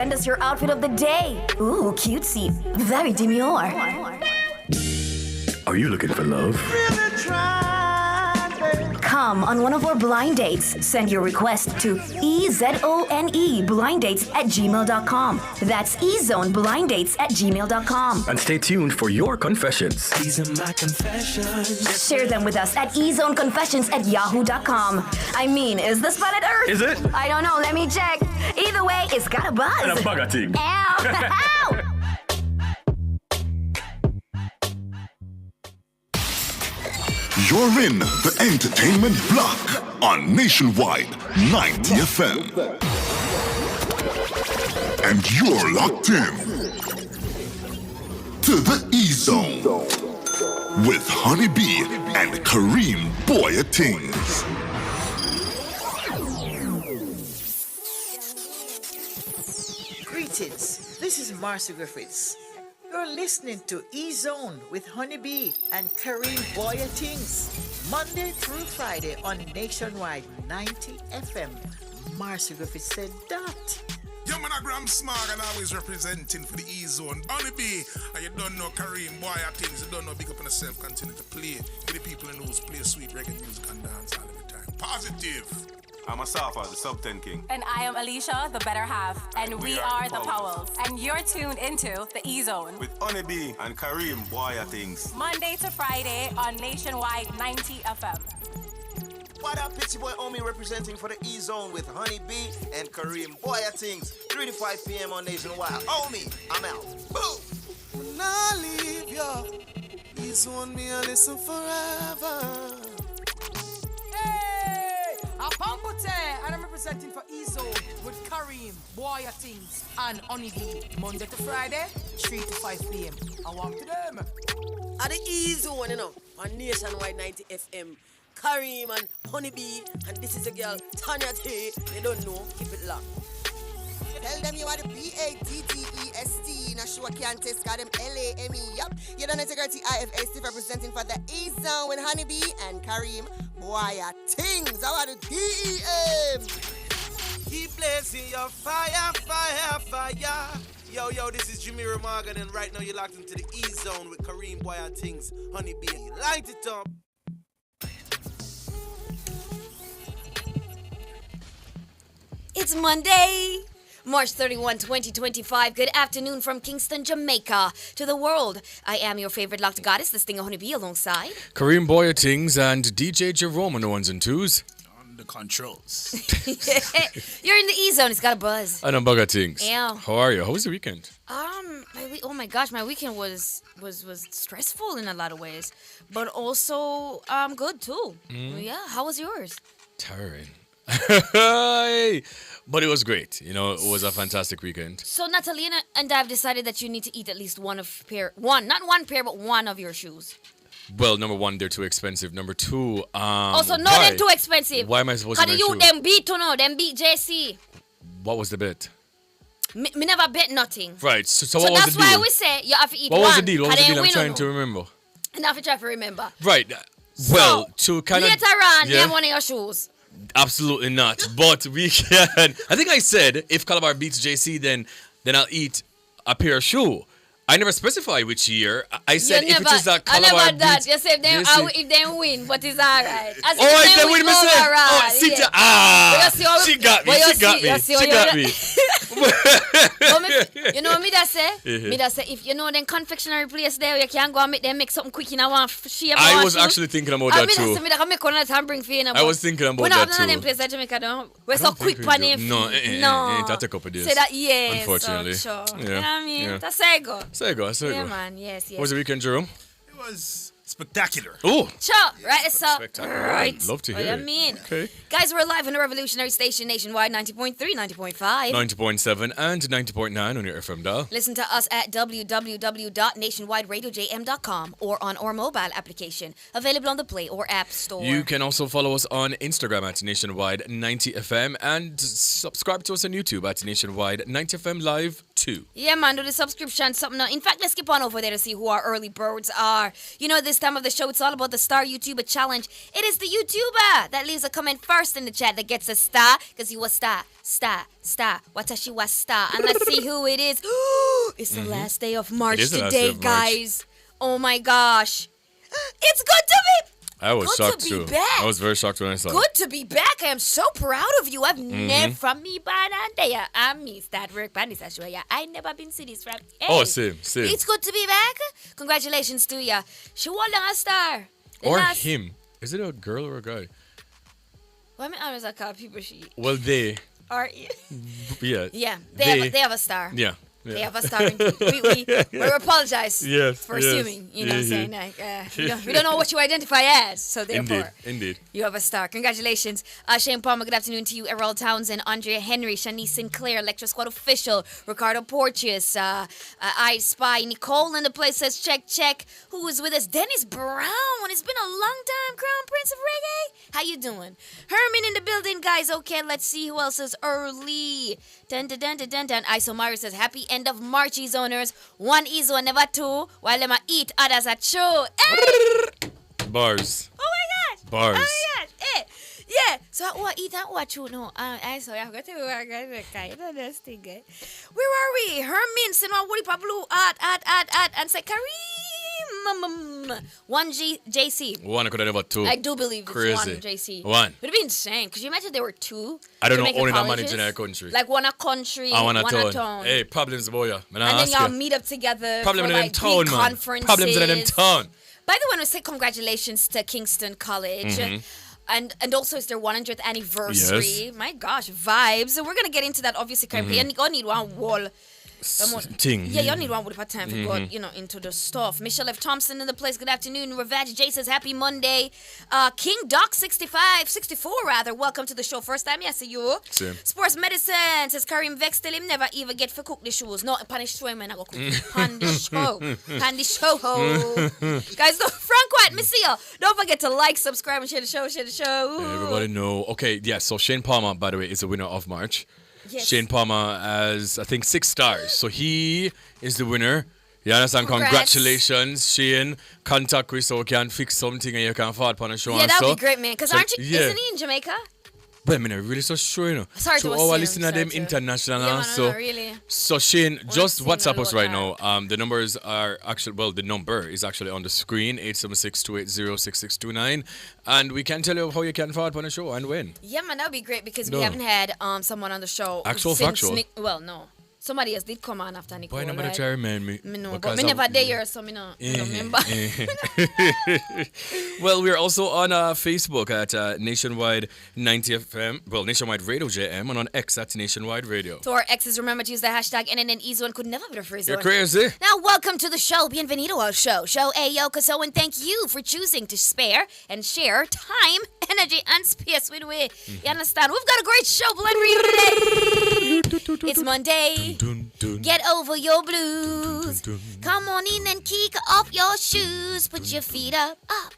Send us your outfit of the day. Ooh, cutesy. Very demure. Are you looking for love? Come on one of our blind dates. Send your request to ezoneblindates@gmail.com. That's ezoneblindates@gmail.com. And stay tuned for your confessions. These are my confessions. Share them with us at ezoneconfessions@yahoo.com. I mean, is this planet Earth? Is it? I don't know. Let me check. Either way, it's got a buzz. And a bugger thing. Ow! Ow! You're in the entertainment block on Nationwide 90 FM. And you're locked in to the E-Zone with Honeybee and Kareem Boyatings. Greetings, this is Marcy Griffiths. You're listening to E-Zone with Honeybee and Kareem Boyatings, Monday through Friday on Nationwide 90 FM. Marcy Griffiths said that. Yo, man, I Gram Smog and always representing for the E-Zone. Honeybee, and you don't know Kareem, boy, I things, you don't know, big up on yourself, continue to play. Get the people in those play sweet reggae music and dance all the time. Positive. I'm Asafa, the Sub 10 King. And I am Alicia, the better half. And we are the Powells. And you're tuned into the E-Zone. With Honeybee and Kareem, boy, I things. Monday to Friday on Nationwide 90 FM. What up, Pitchy Boy Omi representing for the E-Zone with Honeybee and Kareem Boya Things, 3 to 5 p.m. on Nationwide. Omi, I'm out. Boom! When I leave you, E-Zone me and listen forever. Hey! I'm Pambute, and I'm representing for E-Zone with Kareem, Boya Things, and Honeybee. Monday to Friday, 3 to 5 p.m. I want to them. At the E-Zone, you know, on Nationwide 90 FM. Kareem and Honeybee, and this is a girl, Tanya T. You don't know, keep it locked. Tell them you are the B-A-T-T-E-S-T. Now sure can't test, got them L-A-M-E. Yup, you done integrity IFA Steve representing for the E-Zone with Honeybee and Kareem. Boya Things, how are the D-E-M? Keep blazing your fire, fire, fire. Yo, this is Jimmy Morgan, and right now you're locked into the E-Zone with Kareem Boya Things, Honeybee. You light it up. It's Monday, March 31, 2025. Good afternoon from Kingston, Jamaica to the world. I am your favorite locked goddess, the Stinger Honeybee, alongside Kareem Boyatings and DJ Jerome on the ones and twos. On the controls. You're in the E-Zone. It's got a buzz. And I'm Bugger Things. Yeah. How are you? How was the weekend? Oh my gosh, my weekend was stressful in a lot of ways, but also good too. Yeah. How was yours? Tiring. But it was great. You know, it was a fantastic weekend. So Natalina and I have decided that you need to eat at least one, not one pair, but one of your shoes. Well, number one, they're too expensive. Number two, also, no, they're too expensive. Why am I supposed to buy shoes? How do you them beat to know? Them beat JC. What was the bet? Me never bet nothing. Right. So what was the deal? So that's why we say you have to eat one. What was the deal? What was the deal? I'm trying to remember. And I have to try to remember. Right. Well, to kind of... Later on, them one of your shoes. Absolutely not. But we can... I think I said, if Calabar beats JC, then I'll eat a pair of shoes. I never specify which year. I said if it is that Calabar I never that. beats You said if they win, but it's all right. All right, then win, me say. Oh, sit down. She got me. She got me. You know what me that say? Me that say, if you know them confectionery place there, you can go and make something quick in one shape. I was actually thinking about that too. I was thinking about that too. We're not them place in Jamaica, don't. We're so quick on it. No, that's a couple of days. Say that, yes. Unfortunately. So, you know what I mean? That's Sego. Yeah, man. Yes. What was the weekend, Jerome? It was spectacular. Oh. Sure, right? It's spectacular. Right. Love to hear What it. I mean. Okay. Guys, we're live on the Revolutionary Station Nationwide 90.3, 90.5. 90.7 and 90.9 on your FM dial. Listen to us at www.nationwideradiojm.com or on our mobile application, available on the Play or App Store. You can also follow us on Instagram at Nationwide 90FM and subscribe to us on YouTube at Nationwide 90FM Live 2. Yeah, man, do the subscription, something. In fact, let's skip on over there to see who our early birds are. You know, this time of the show, it's all about the Star YouTuber Challenge. It is the YouTuber that leaves a comment first in the chat that gets a star, because you a star. Watashi wa star. And let's see who it is. It's the last day of March today, guys. Oh my gosh. It's good to be I was good shocked to too. be back. I was very shocked when I saw it. Good to be back. I am so proud of you. I've never from me banandaya. I miss that work bandisashwaya. I never been to this from. Hey, Oh, same. It's good to be back. Congratulations to ya. She won a star. Or him. Is it a girl or a guy? Why am I always call people she? Well, they. Are Yeah. Yeah. They have a star. Yeah. They have a star. We apologize for assuming. You know what I'm saying? Like, we don't know what you identify as, so therefore, Indeed. you have a star. Congratulations. Shane Palmer, good afternoon to you. Errol Townsend, Andrea Henry, Shanice Sinclair, Electra Squad Official, Ricardo Porteous, I Spy, Nicole in the place says check. Who is with us? Dennis Brown. It's been a long time, Crown Prince of Reggae. How you doing? Herman in the building, guys. Okay, let's see who else is early. Dun. Iso Myra says, happy end of March, owners. One Iso, never two. While them a eat, others a chew. Hey! Bars. Oh my gosh. Bars. Oh my gosh. Hey. Yeah. So what eat that what you know? I saw I got to kind of this thing. Where are we? Hermin, Sinwa Woody Pablo at and say Kareem. One JC. One I could have never two. I do believe Crazy. it's one JC. One. It'd be insane. Could you imagine there were two? I don't know Jamaican only that colleges? manage in our country. Like one a country, I want one a a town. town. Hey, problems boy. And then y'all meet up together Problem for in them like town, big man. conferences. Problems in them town. By the way, I want to say congratulations to Kingston College. And also it's their 100th anniversary. Yes. My gosh, vibes. And we're going to get into that obviously. You all need one wall. Thing. Yeah, y'all need one with time to go, into the stuff. Michelle F. Thompson in the place. Good afternoon. Ravage J says happy Monday. King Doc 64 rather. Welcome to the show. First time, yes, you. Same. Sports Medicine says Kareem Vex tell him never even get for cook the shows. No, punish show man, I go cook. Pan the show. Guys, Frank White, Miss you. Don't forget to like, subscribe, and share the show. Ooh. Everybody know. Okay, yeah, so Shane Palmer, by the way, is the winner of March. Yes. Shane Palmer has, I think, 6 stars. So he is the winner. You understand? Congrats. Congratulations, Shane. Contact Chris so we can fix something and you can forward upon a show. Yeah, and that would so. be great, man. Because aren't you, isn't he in Jamaica? But I mean, I'm really so sure, you know. Sorry so to our assume, listener them international. Yeah, so, really. So Shane, just see WhatsApp no us right now. The numbers are actually, well, the number is actually on the screen, 876-280-6629. And we can tell you how you can forward upon a show and when. Yeah, man, that would be great because we No. haven't had someone on the show. Actual since factual? Well, no. Somebody else did come on after Nicole. Why nobody right? try to remind me? Me know, but Because me I'm- never there, so me no remember. Well, we're also on Facebook at Nationwide 90 FM. Well, Nationwide Radio JM, and on X at Nationwide Radio. So our exes, remember to use the hashtag NNNEZO and could never be the phrase. You're crazy. Now, welcome to the show. Bienvenido al show. Show Ayo Kaso, and thank you for choosing to spare and share time, energy, and space with we. You understand? We've got a great show planned for you today. It's Monday. Get over your blues. Come on in and kick off your shoes. Put your feet up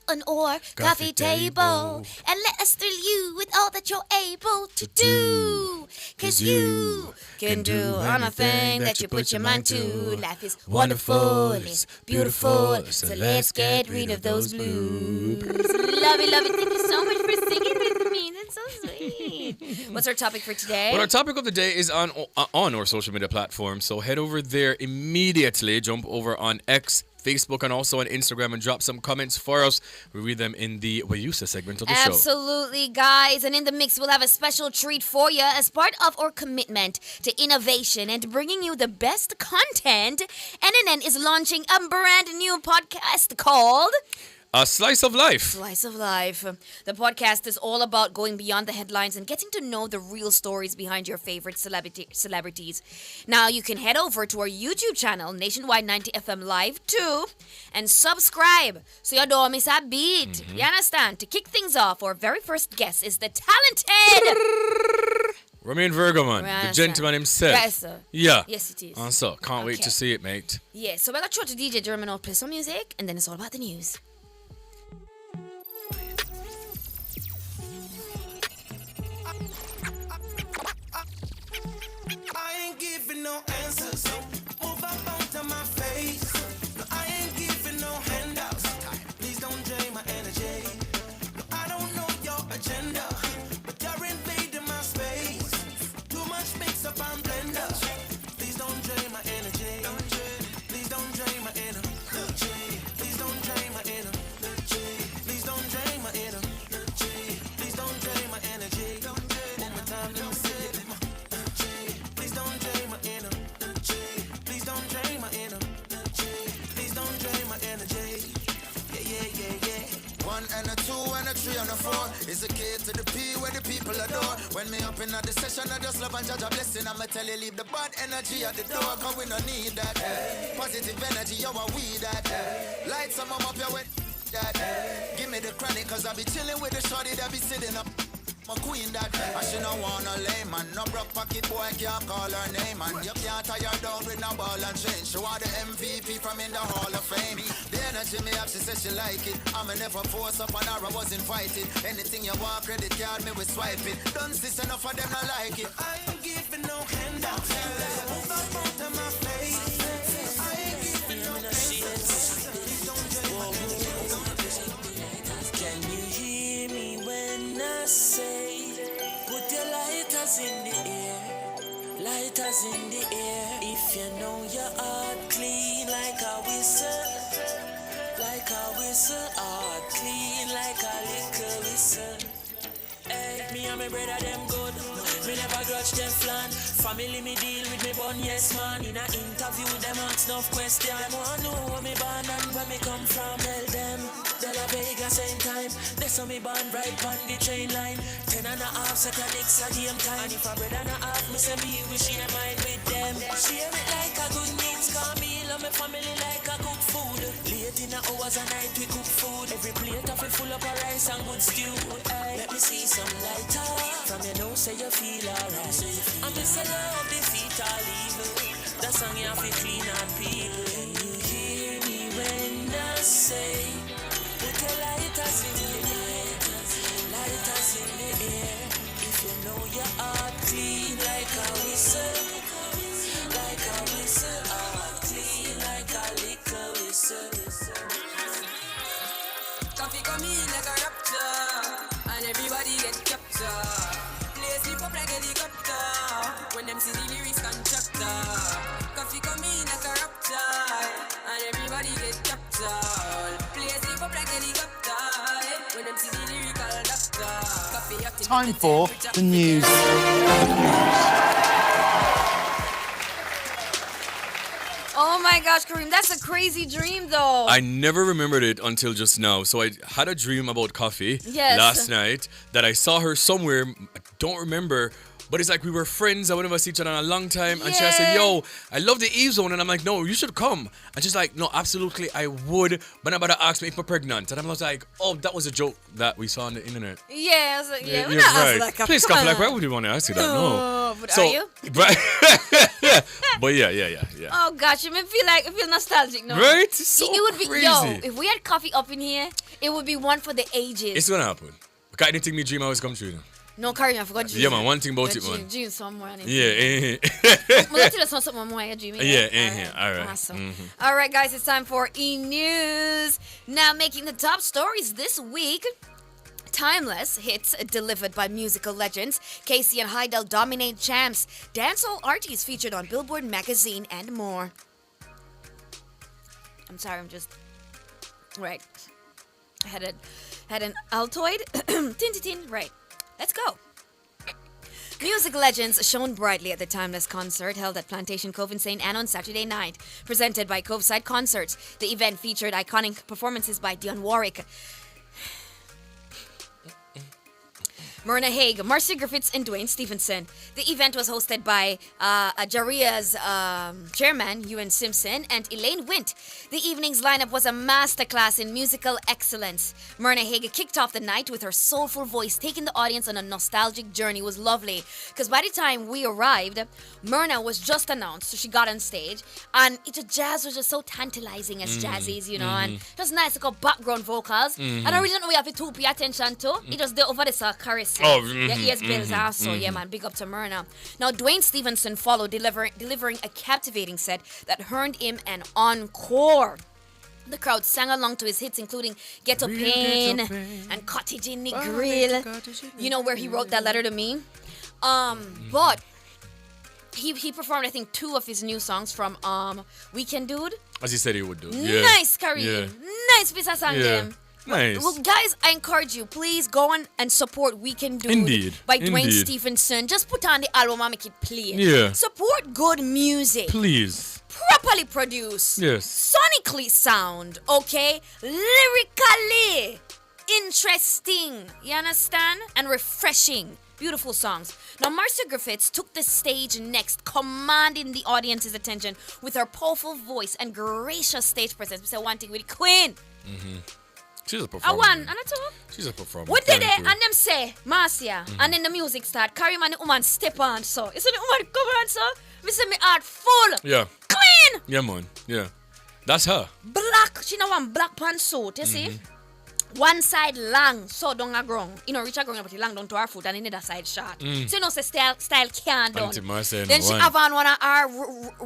an or coffee table. And let us thrill you with all that you're able to do. Cause you can do anything that you put your mind to. Life is wonderful, it's beautiful. So let's get rid of those blues. Love it. Thank you so much for singing with me. That's so sweet. What's our topic for today? Well, our topic of the day is on our social media platforms. So head over there immediately. Jump over on X, Facebook, and also on Instagram and drop some comments for us. We read them in the Wayusa segment of the show. Absolutely, guys. And in the mix, we'll have a special treat for you as part of our commitment to innovation and bringing you the best content. NNN is launching a brand new podcast called A Slice of Life. Slice of Life. The podcast is all about going beyond the headlines and getting to know the real stories behind your favorite celebrities. Now, you can head over to our YouTube channel, Nationwide 90 FM Live 2, and subscribe so you don't miss a beat. You understand? To kick things off, our very first guest is the talented Romain Virgo, man. Right, The gentleman himself. Yes, sir. Yeah. Yes, it is. And so, can't wait Okay. to see it, mate. Yeah, so we're going to throw to DJ Germinal, play some music, and then it's all about the news. I ain't giving no answers. Move up onto my face. No, I ain't giving no handouts. Please don't drain my energy. Please don't drain my energy. Please don't drain my energy. Please don't drain my energy. Please don't drain my energy. One more time, let me see it. Please don't drain my energy. Please don't drain my energy. Please don't drain my energy. Yeah. One and a two and a three and a four. It's a K to the P where the people adore. When me up in the session, I just love and judge a blessing. I'ma tell you, leave the bad energy at the door, cause we don't need that. Positive energy, yo, we that. Light some up your way, that. Give me the chronic, cause I be chilling with the shorty that be sitting up. My queen that, and she no wanna lay man. No broke pocket boy can't call her name, man. You can't tie her down with no ball and chain. She want the MVP from in the Hall of Fame. The energy me have, she says she like it. I'ma never force up on her, I was invited. Anything you want, credit card, me we swipe it. Don't see enough of them not like it. I ain't giving no handouts. Move up onto my face. I ain't giving no handouts. Can you hear me when I say, put your lighters in the air, lighters in the air. If you know your heart clean like a whistle, heart clean like a little whistle. Hey, me and my brother them good. Me never grudge them flan. Family me deal with me bun, yes man. In a interview them ask enough question. Them want know where me born and where me come from. Tell them, De La Vega same time. They saw me born right on the train line. 10.5 seconds a game time. And if a brother not half, me say me we share mine with them. Share it like a good means, cause me love my family like a good food. Late in the hours a night we cook food. Every plate of it full up of rice and good stew. Hey, let me see some lighter. From your nose say you feel alright. I'm just a love defeat all evil. That song you have to clean on people. Can you hear me when I say, put your lighters in the air, lighters in the air. If you know your heart clean like a whistle, heart clean like a liquor whistle. Coffee come in like a rapture, and everybody get captured. Play sleep up like a helicopter, when them see the lyrics constructor. Coffee come in like a rapture, and everybody get captured. Play sleep up like a helicopter, when them see the lyrical doctor. Coffee up to Time for the news. Oh my gosh, Kareem, that's a crazy dream though. I never remembered it until just now. So I had a dream about coffee last night that I saw her somewhere. I don't remember. But it's like we were friends. I would never see each other in a long time. And she said, yo, I love the E-Zone. And I'm like, no, you should come. And she's like, no, absolutely, I would. But nobody asked me if I'm pregnant. And I was like, oh, that was a joke that we saw on the internet. Yeah, I was like, You're we're not asking right. that. Please, Coffee, like, why would you want to ask you that? No. But So, are you? But yeah. Oh gosh, you feel nostalgic, no? Right? It's so it would be, crazy. if we had coffee up in here, it would be one for the ages. It's gonna happen. Because anything me dream always come true. No, Kareem, I forgot dream. Yeah, man, one thing about it, man. Dream somewhere. Yeah, Let's tell us something more you're dreaming. Yeah, all right. Awesome. All right, guys, it's time for E-News. Now, making the top stories this week. Timeless hits delivered by musical legends. Casey and Heidel dominate champs. Dancehall artists featured on Billboard magazine and more. I'm sorry, I'm just... Right. I had an Altoid. Tin. Right. Let's go. Music legends shone brightly at the Timeless concert held at Plantation Cove in St. Anne on Saturday night. Presented by Coveside Concerts, the event featured iconic performances by Dionne Warwick, Myrna Hague, Marcia Griffiths, and Dwayne Stevenson. The event was hosted by Jaria's chairman, Ewan Simpson, and Elaine Wint. The evening's lineup was a masterclass in musical excellence. Myrna Hague kicked off the night with her soulful voice, taking the audience on a nostalgic journey. It was lovely, because by the time we arrived, Myrna was just announced, so she got on stage, and jazz was just so tantalizing as jazzies, and just nice, like background vocals. And I really don't know we have to pay attention to. It just the over the chorus. Yeah, yes, Bill's also. Yeah, man, big up to Myrna. Now, Dwayne Stevenson followed, delivering a captivating set that earned him an encore. The crowd sang along to his hits, including Ghetto Pain and Cottage in the Grill. You know where he wrote that letter to me? But he performed, I think, 2 of his new songs from Weekend Dude. As he said he would do. Yeah. Nice, Kareem. Yeah. Nice piece of song, Yeah. them. Nice. Well, guys, I encourage you, please go on and support Weekend Dude Indeed. by Dwayne Indeed. Stevenson. Just put on the album and make it play. Yeah. Support good music. Please. Properly produced. Yes. Sonically sound, okay? Lyrically interesting. You understand? And refreshing. Beautiful songs. Now, Marcia Griffiths took the stage next, commanding the audience's attention with her powerful voice and gracious stage presence. We said one thing with the queen. Mm-hmm. She's a I performer. won, and I told. She's a performer. What did Thank they? you. And them say, Marcia, and then the music start. Kareem and the woman step on, so. You see the woman come on, so? Me say me heart full. Yeah. Clean. Yeah, man. Yeah. That's her. Black. She know one black pantsuit, you see? One side long, so down a ground. You know, reach a ground, but it long down to her foot, and the other side short. Mm. So you know, say style can't down. Auntie Marcia, Then no she one. have on one of her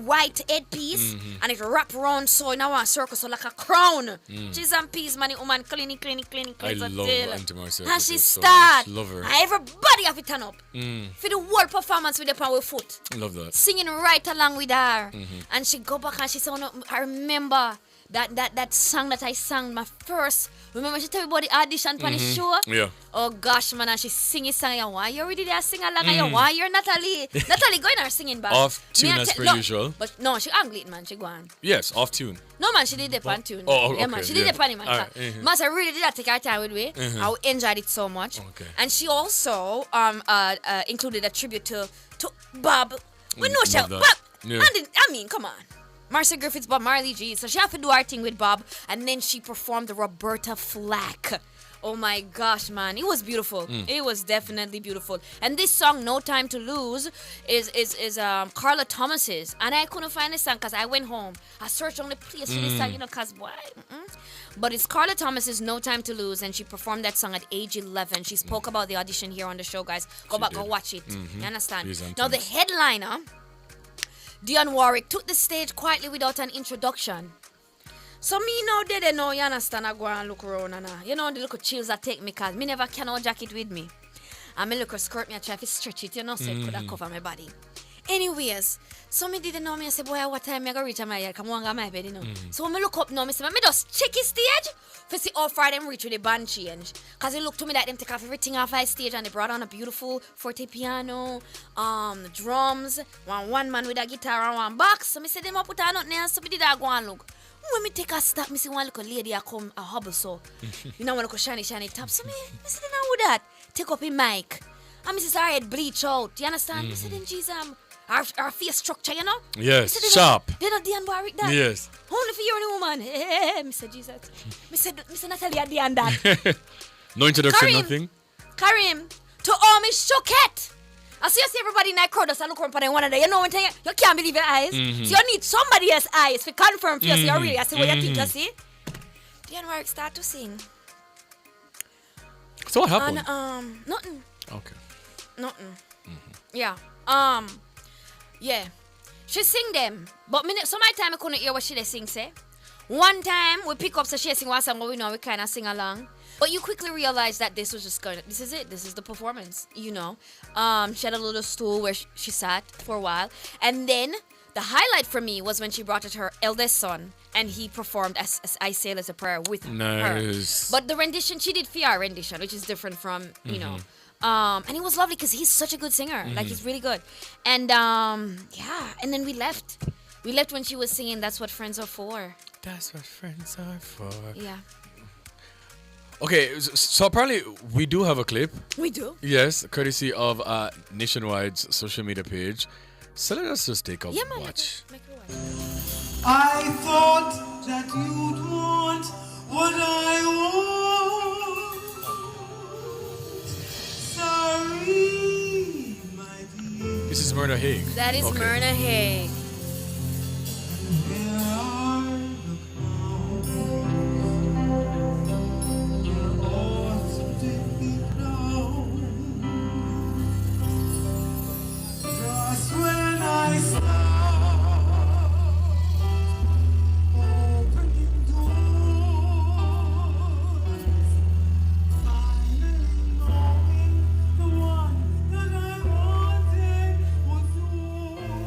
white headpiece, and it wrap around so in a one circle, so like a crown. Mm. She's on peace, man. The woman cleaning. I love Auntie Marcia. And she so start. much. Love her. And everybody have it turn up. Mm. For the whole performance with the power foot. Love that. Singing right along with her. Mhm. And she go back and she said, oh, no, I remember that song that I sang my first. Remember she told me about the audition for the show? Yeah. Oh gosh, man, and she sing it song. And why you already there sing along? And why you're Natalie? Natalie going her singing back. Off tune Me a as te- per no, usual. But no, she angle it, man. She go on. Yes, off tune. No, man, she did the pan tune. Oh, Yeah, man, okay, she did yeah. the pan, man. Alright, mhm. Mas, I really did that take her time with me. Mhm. I enjoyed it so much. Okay. And she also included a tribute to Bob. We know she Love that. Bob. Yeah. I mean, come on. Marcia Griffiths, Bob Marley G. So she had to do her thing with Bob, and then she performed the Roberta Flack. Oh my gosh, man, it was beautiful. Mm. It was definitely beautiful. And this song, "No Time to Lose," is Carla Thomas's, and I couldn't find this song because I went home. I searched on the place for this song, you know, cause why? But it's Carla Thomas's "No Time to Lose," and she performed that song at age 11. She spoke about the audition here on the show, guys. Go back, go watch it. Mhm. You understand? She's on Now the headliner, Dionne Warwick, took the stage quietly without an introduction. So me now they know, you understand, I go and look around and you know the little chills that take me cause me never can no jacket with me. And me look a skirt, me I try to stretch it, you know, so it could have cover my body. Anyways, so me didn't know me, I said, boy, what time I go reach my yard? Come on, my bed, you know. So me look up now, me say, me just check his stage for see how far them reach with the band change. Cause it looked to me like them take off everything off high stage and they brought on a beautiful forte piano, drums, one man with a guitar and one box. So me say, them up put on nothing else, so me did that go and look. When me take a stop, me see one little lady a come a hobble so. You know, one little shiny top. So me say, then how would that? Take up a mic. And me say, her head bleach out. You understand? Me say, then Jesus, our face structure, you know? Yes, Me say, sharp. They not Dionne Warwick that. Yes. Only for you and the woman. Hey, me say, Jesus. Me say Natalie and Dionne that. No introduction, Kareem. nothing. Kareem, to all me shookette. I see everybody in that crowd just look around for them one another. You know what I'm saying? You can't believe your eyes. Mhm. So you need somebody else's eyes to confirm for you. So you really, I see what you think, you Mhm. see? Dionne Warwick start to sing. So what happened? And, nothing. Okay. Nothing. Yeah. Yeah. She sing them. But some of the time I couldn't hear what she sing, say. One time we pick up so she sing one song, but we know we kind of sing along. But you quickly realize that this was just this is it. This is the performance, you know. She had a little stool where she sat for a while. And then the highlight for me was when she brought it her eldest son and he performed as I Sail as a Prayer with her. Nice. But the rendition, she did VR rendition, which is different from, you know. And it was lovely because he's such a good singer. Like, he's really good. And, yeah. And then we left. We left when she was singing That's What Friends Are For. That's what friends are for. Yeah. Okay, so apparently we do have a clip. We do? Yes, courtesy of Nationwide's social media page. So let us just take a watch. I thought that you'd want what I want. Sorry, my dear. This is Myrna Hague. That is Okay. Myrna Hague. Just when I start opening doors, finally knowing the one that I wanted was yours.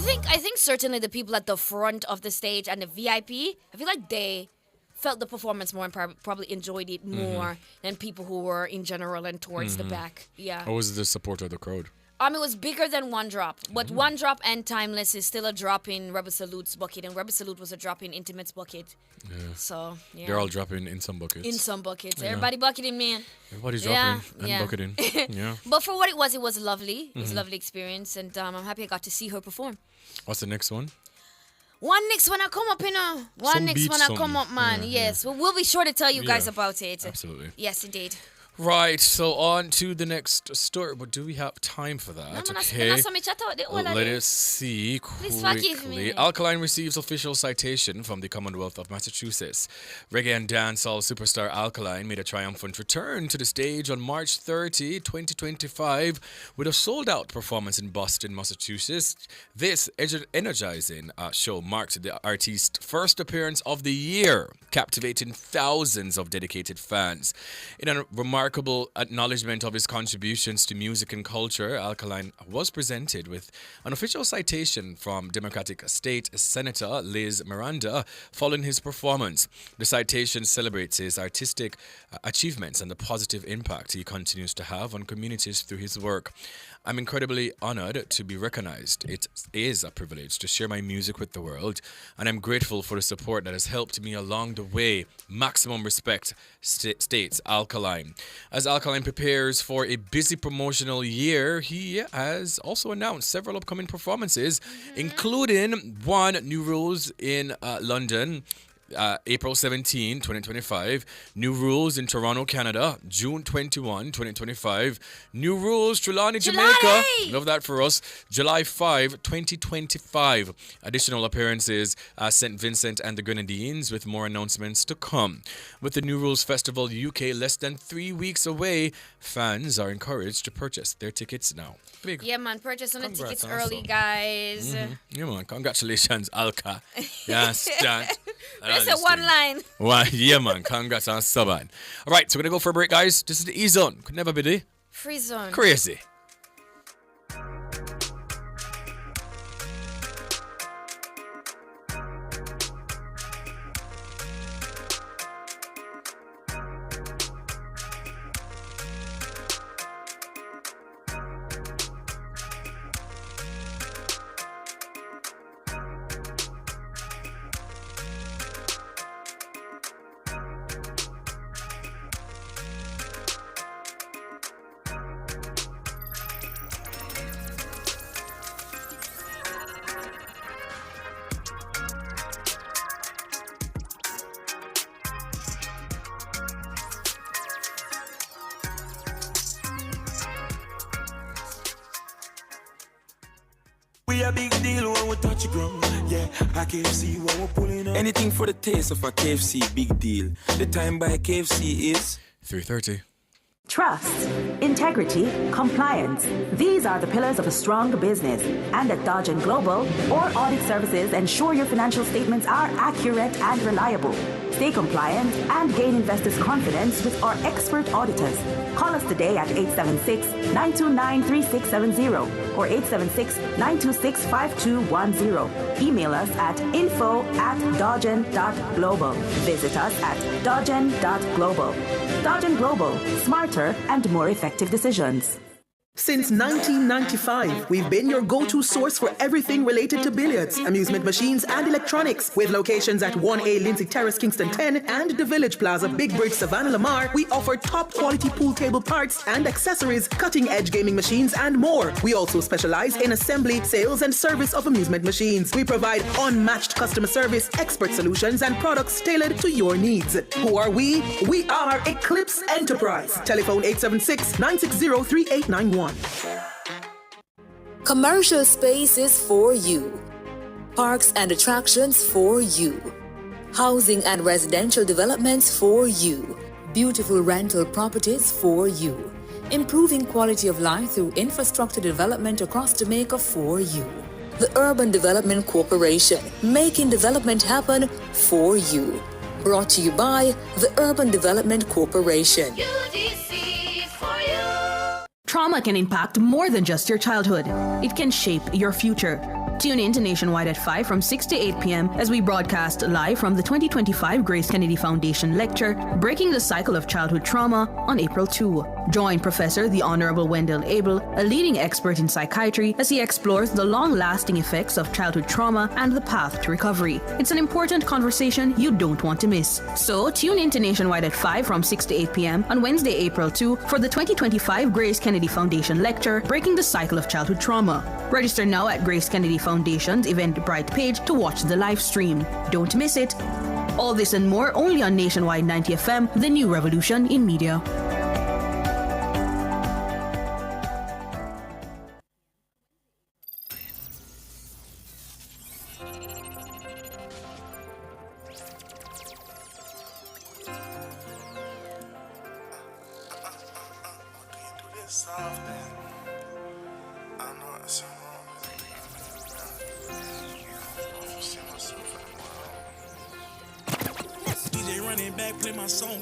think certainly the people at the front of the stage and the VIP, I feel like they felt the performance more and probably enjoyed it more than people who were in general and towards the back. Yeah. How was the support of the crowd? It was bigger than One Drop, but One Drop and Timeless is still a drop in Rebel Salute's bucket, and Rebel Salute was a drop in Intimate's bucket. Yeah. So, yeah. They're all dropping in some buckets. In some buckets. Yeah. Everybody bucketing, man. Everybody's dropping and bucketing. Yeah. But for what it was lovely. It was a lovely experience, and I'm happy I got to see her perform. What's the next one? One next one I come up, man. Yes. Well, we'll be sure to tell you guys about it. Absolutely. Yes, indeed. Right, so on to the next story, but do we have time for that? Okay. Let us see quickly. Alkaline receives official citation from the Commonwealth of Massachusetts. Reggae and dancehall superstar Alkaline made a triumphant return to the stage on March 30, 2025, with a sold-out performance in Boston, Massachusetts. This energizing show marked the artist's first appearance of the year, captivating thousands of dedicated fans. In a remarkable acknowledgement of his contributions to music and culture, Alkaline was presented with an official citation from Democratic State Senator Liz Miranda following his performance. The citation celebrates his artistic achievements and the positive impact he continues to have on communities through his work. I'm incredibly honored to be recognized. It is a privilege to share my music with the world, and I'm grateful for the support that has helped me along the way. Maximum respect, states Alkaline. As Alkaline prepares for a busy promotional year, he has also announced several upcoming performances, including one New Rules in London, April 17, 2025. New Rules in Toronto, Canada, June 21, 2025. New Rules, Trelawney, Jamaica. Love that for us. July 5, 2025. Additional appearances, St. Vincent and the Grenadines, with more announcements to come. With the New Rules Festival UK less than 3 weeks away, fans are encouraged to purchase their tickets now. Big. Yeah, man, purchase on the tickets early, guys. Yeah, man, congratulations, Alka. Yes, that. That's a one line. Well, yeah, man, congrats on Saban. All right, so we're going to go for a break, guys. This is the E-Zone. Could never be the Free Zone. Crazy. We a big deal when we touch the ground. Yeah, I KFC when we're pulling up. Anything for the taste of a KFC, big deal. The time by KFC is 3:30. Trust, integrity, compliance. These are the pillars of a strong business. And at Dodge & Global, our audit services ensure your financial statements are accurate and reliable. Stay compliant and gain investors' confidence with our expert auditors. Call us today at 876-929-3670 or 876-926-5210. Email us at info@dodgen.global. Visit us at dodgen.global. Dodgen Global, smarter and more effective decisions. Since 1995, we've been your go-to source for everything related to billiards, amusement machines, and electronics. With locations at 1A Lindsay Terrace, Kingston 10, and the Village Plaza, Big Bridge, Savannah, Lamar, we offer top-quality pool table parts and accessories, cutting-edge gaming machines, and more. We also specialize in assembly, sales, and service of amusement machines. We provide unmatched customer service, expert solutions, and products tailored to your needs. Who are we? We are Eclipse Enterprise. Telephone 876-960-3891. Commercial spaces for you. Parks and attractions for you. Housing and residential developments for you. Beautiful rental properties for you. Improving quality of life through infrastructure development across Jamaica for you. The Urban Development Corporation, making development happen for you. Brought to you by the Urban Development Corporation. Trauma can impact more than just your childhood. It can shape your future. Tune in to Nationwide at 5 from 6 to 8 p.m. as we broadcast live from the 2025 Grace Kennedy Foundation lecture, Breaking the Cycle of Childhood Trauma, on April 2. Join Professor the Honorable Wendell Abel, a leading expert in psychiatry, as he explores the long-lasting effects of childhood trauma and the path to recovery. It's an important conversation you don't want to miss. So tune in to Nationwide at 5 from 6 to 8 p.m. on Wednesday, April 2 for the 2025 Grace Kennedy Foundation lecture, Breaking the Cycle of Childhood Trauma. Register now at Grace Kennedy Foundation's Eventbrite page to watch the live stream. Don't miss it. All this and more only on Nationwide 90 FM, the new revolution in media. DJ running back, play my song.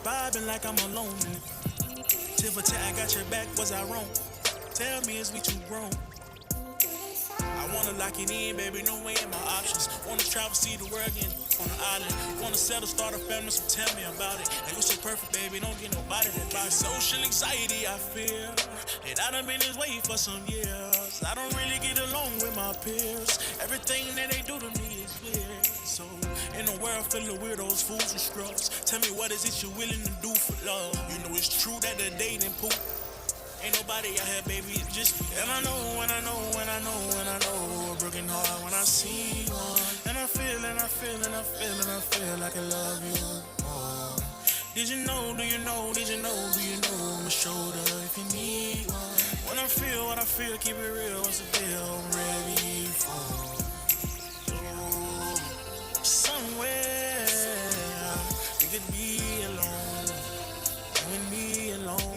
Vibing like I'm alone. Tit for tat, I got your back, was I wrong? Tell me, is we too grown? I wanna lock it in, baby, no way in my options. Wanna travel, see the world again on the island. Wanna settle, start a family, so tell me about it. And you so perfect, baby, don't get nobody that buys. Social anxiety, I feel. And I done been this way for some years. I don't really get along with my peers. Everything that they do to me is weird. So, in a world full of weirdos, fools, and scrubs, tell me what is it you're willing to do for love? You know it's true that the dating poop. Ain't nobody out here, baby, it's just me. And I know, and I know, and I know, and I know, a broken heart when I see one. And I feel, and I feel, and I feel, and I feel like I love you more. Did you know, do you know, did you know, do you know, on my shoulder if you need one. When I feel what I feel, keep it real, what's the deal, I'm ready for somewhere we could be alone, you and me alone.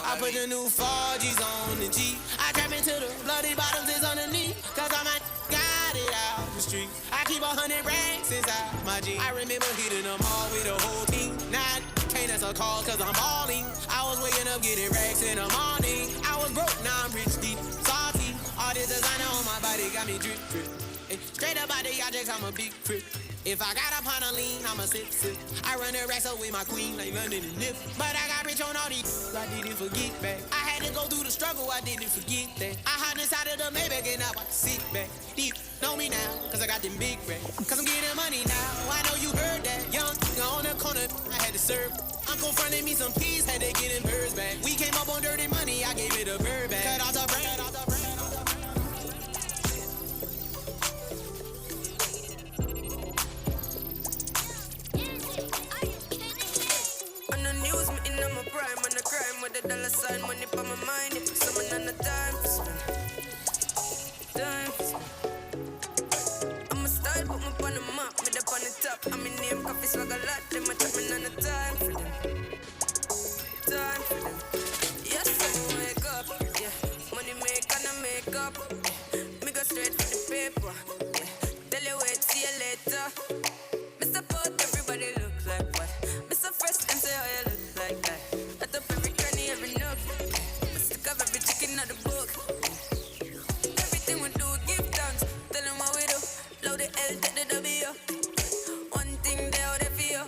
I put the new 4Gs on the G. I trap into the bloody bottoms is underneath. Cause I might got it out the street. I keep 100 racks inside my jeans. I remember hitting them all with the whole team. Now I can't answer calls cause I'm balling. I was waking up getting racks in the morning. I was broke, now I'm rich deep, salty. All this designer on my body got me drip, drip. Straight up out the objects, I'm a big crip. If I got up on a lean, I'm a sip. I run the racks up with my queen like London and Nip. But I got rich on all these, I didn't forget back. I had to go through the struggle, I didn't forget that. I hide inside of the Maybach and now I can sit back. Deep, know me now, cause I got them big racks. Cause I'm getting money now, I know you heard that. Young, on the corner, I had to serve. Uncle fronted me some peas, had to get them birds back. We came up on dirty money, I gave it a bird back. Cut out the brand, I'm a prime on the crime with the dollar sign, money for my mind. If someone on the time for spend, time for spend. I'm a style, put me on the map, made up on the top. I'm in name, coffee swag a lot. Them a chat me on the time for them, time for them. Yes, I wake up, yeah. Money make and I make up. Me go straight for the paper, yeah. Tell you wait, see you later. Mr. Pot, everybody look like what? Mr. First, and say how you look like that. At up every cranny, every nook. I stick up every chicken out the book. Everything we do, give thanks. Tell them what we do. Load the L, take the W. One thing they out there for you.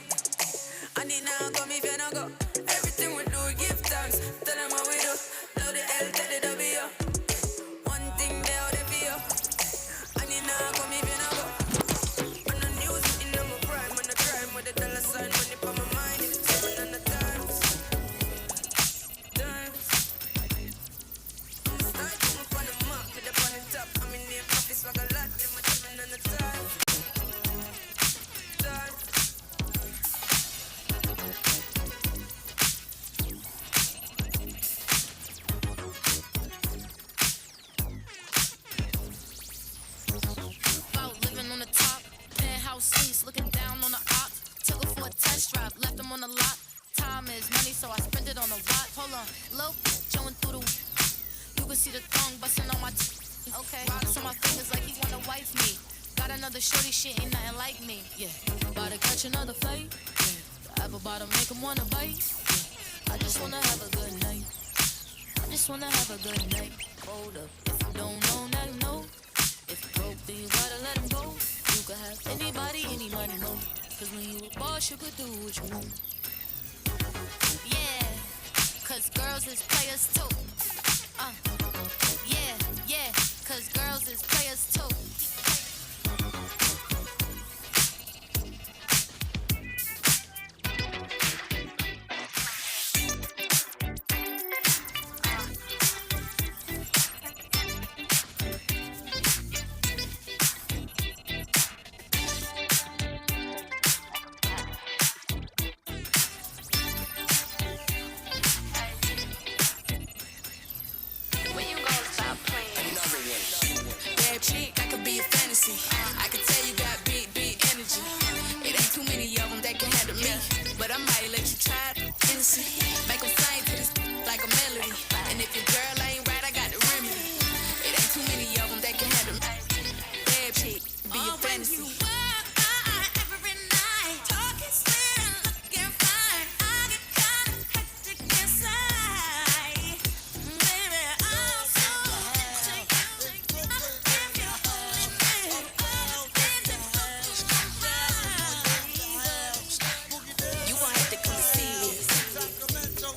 I need now come if you not go. Everything we do, give thanks. Tell them what we do. Load the L, take the W. One thing they out there for you. I need now come if you not go. On the news, in my prime, on the crime with the dollar sign, money for my mind. Seven on the times. Times. I'm start to move on the map, with the on the top. I'm in the office, swag a lot, them a seven on the times. Times. About living on the top, penthouse suites, looking down on the ops. Took her for a test drive, left them on the lot. Time is money, so I spend it on a watch. Hold on, low, showing through the. You can see the thong busting on my. Okay, rocks on my fingers like he wanna wife me. Got another shorty, shit ain't nothing like me. Yeah, about to catch another flight. Yeah, apple bottom make him wanna bite. Yeah, I just wanna have a good night. I just wanna have a good night. Hold up, if you don't know, now you know. If broke, then you gotta let him go. You could have anybody, any money, no. Cause when you a boss, you could do what you want. Yeah, cause girls is players too. Yeah, yeah, cause girls is players too. When you gonna stop playing? Bad chick, I could be a fantasy. I could tell you got big, big energy. It ain't too many of them that can handle me. But I might let you try it, innocent. Make them sing to this like a melody. And if your girl ain't right, I got the remedy. It ain't too many of them that can handle me. Bad chick, be a fantasy. You gon' have to come and see this.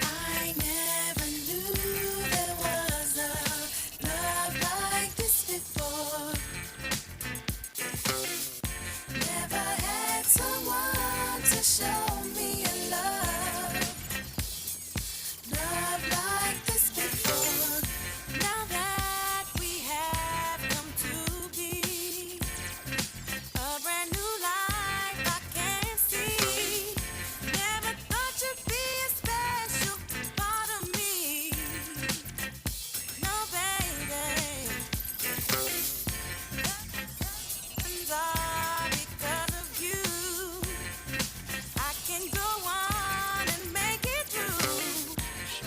I never knew there was a love like this before. Never had someone to show me a love like this before. Now that we have come to be a brand new life, I can see. Never thought you'd be a special part of me. No, baby. And all because of you, I can go on and make it through.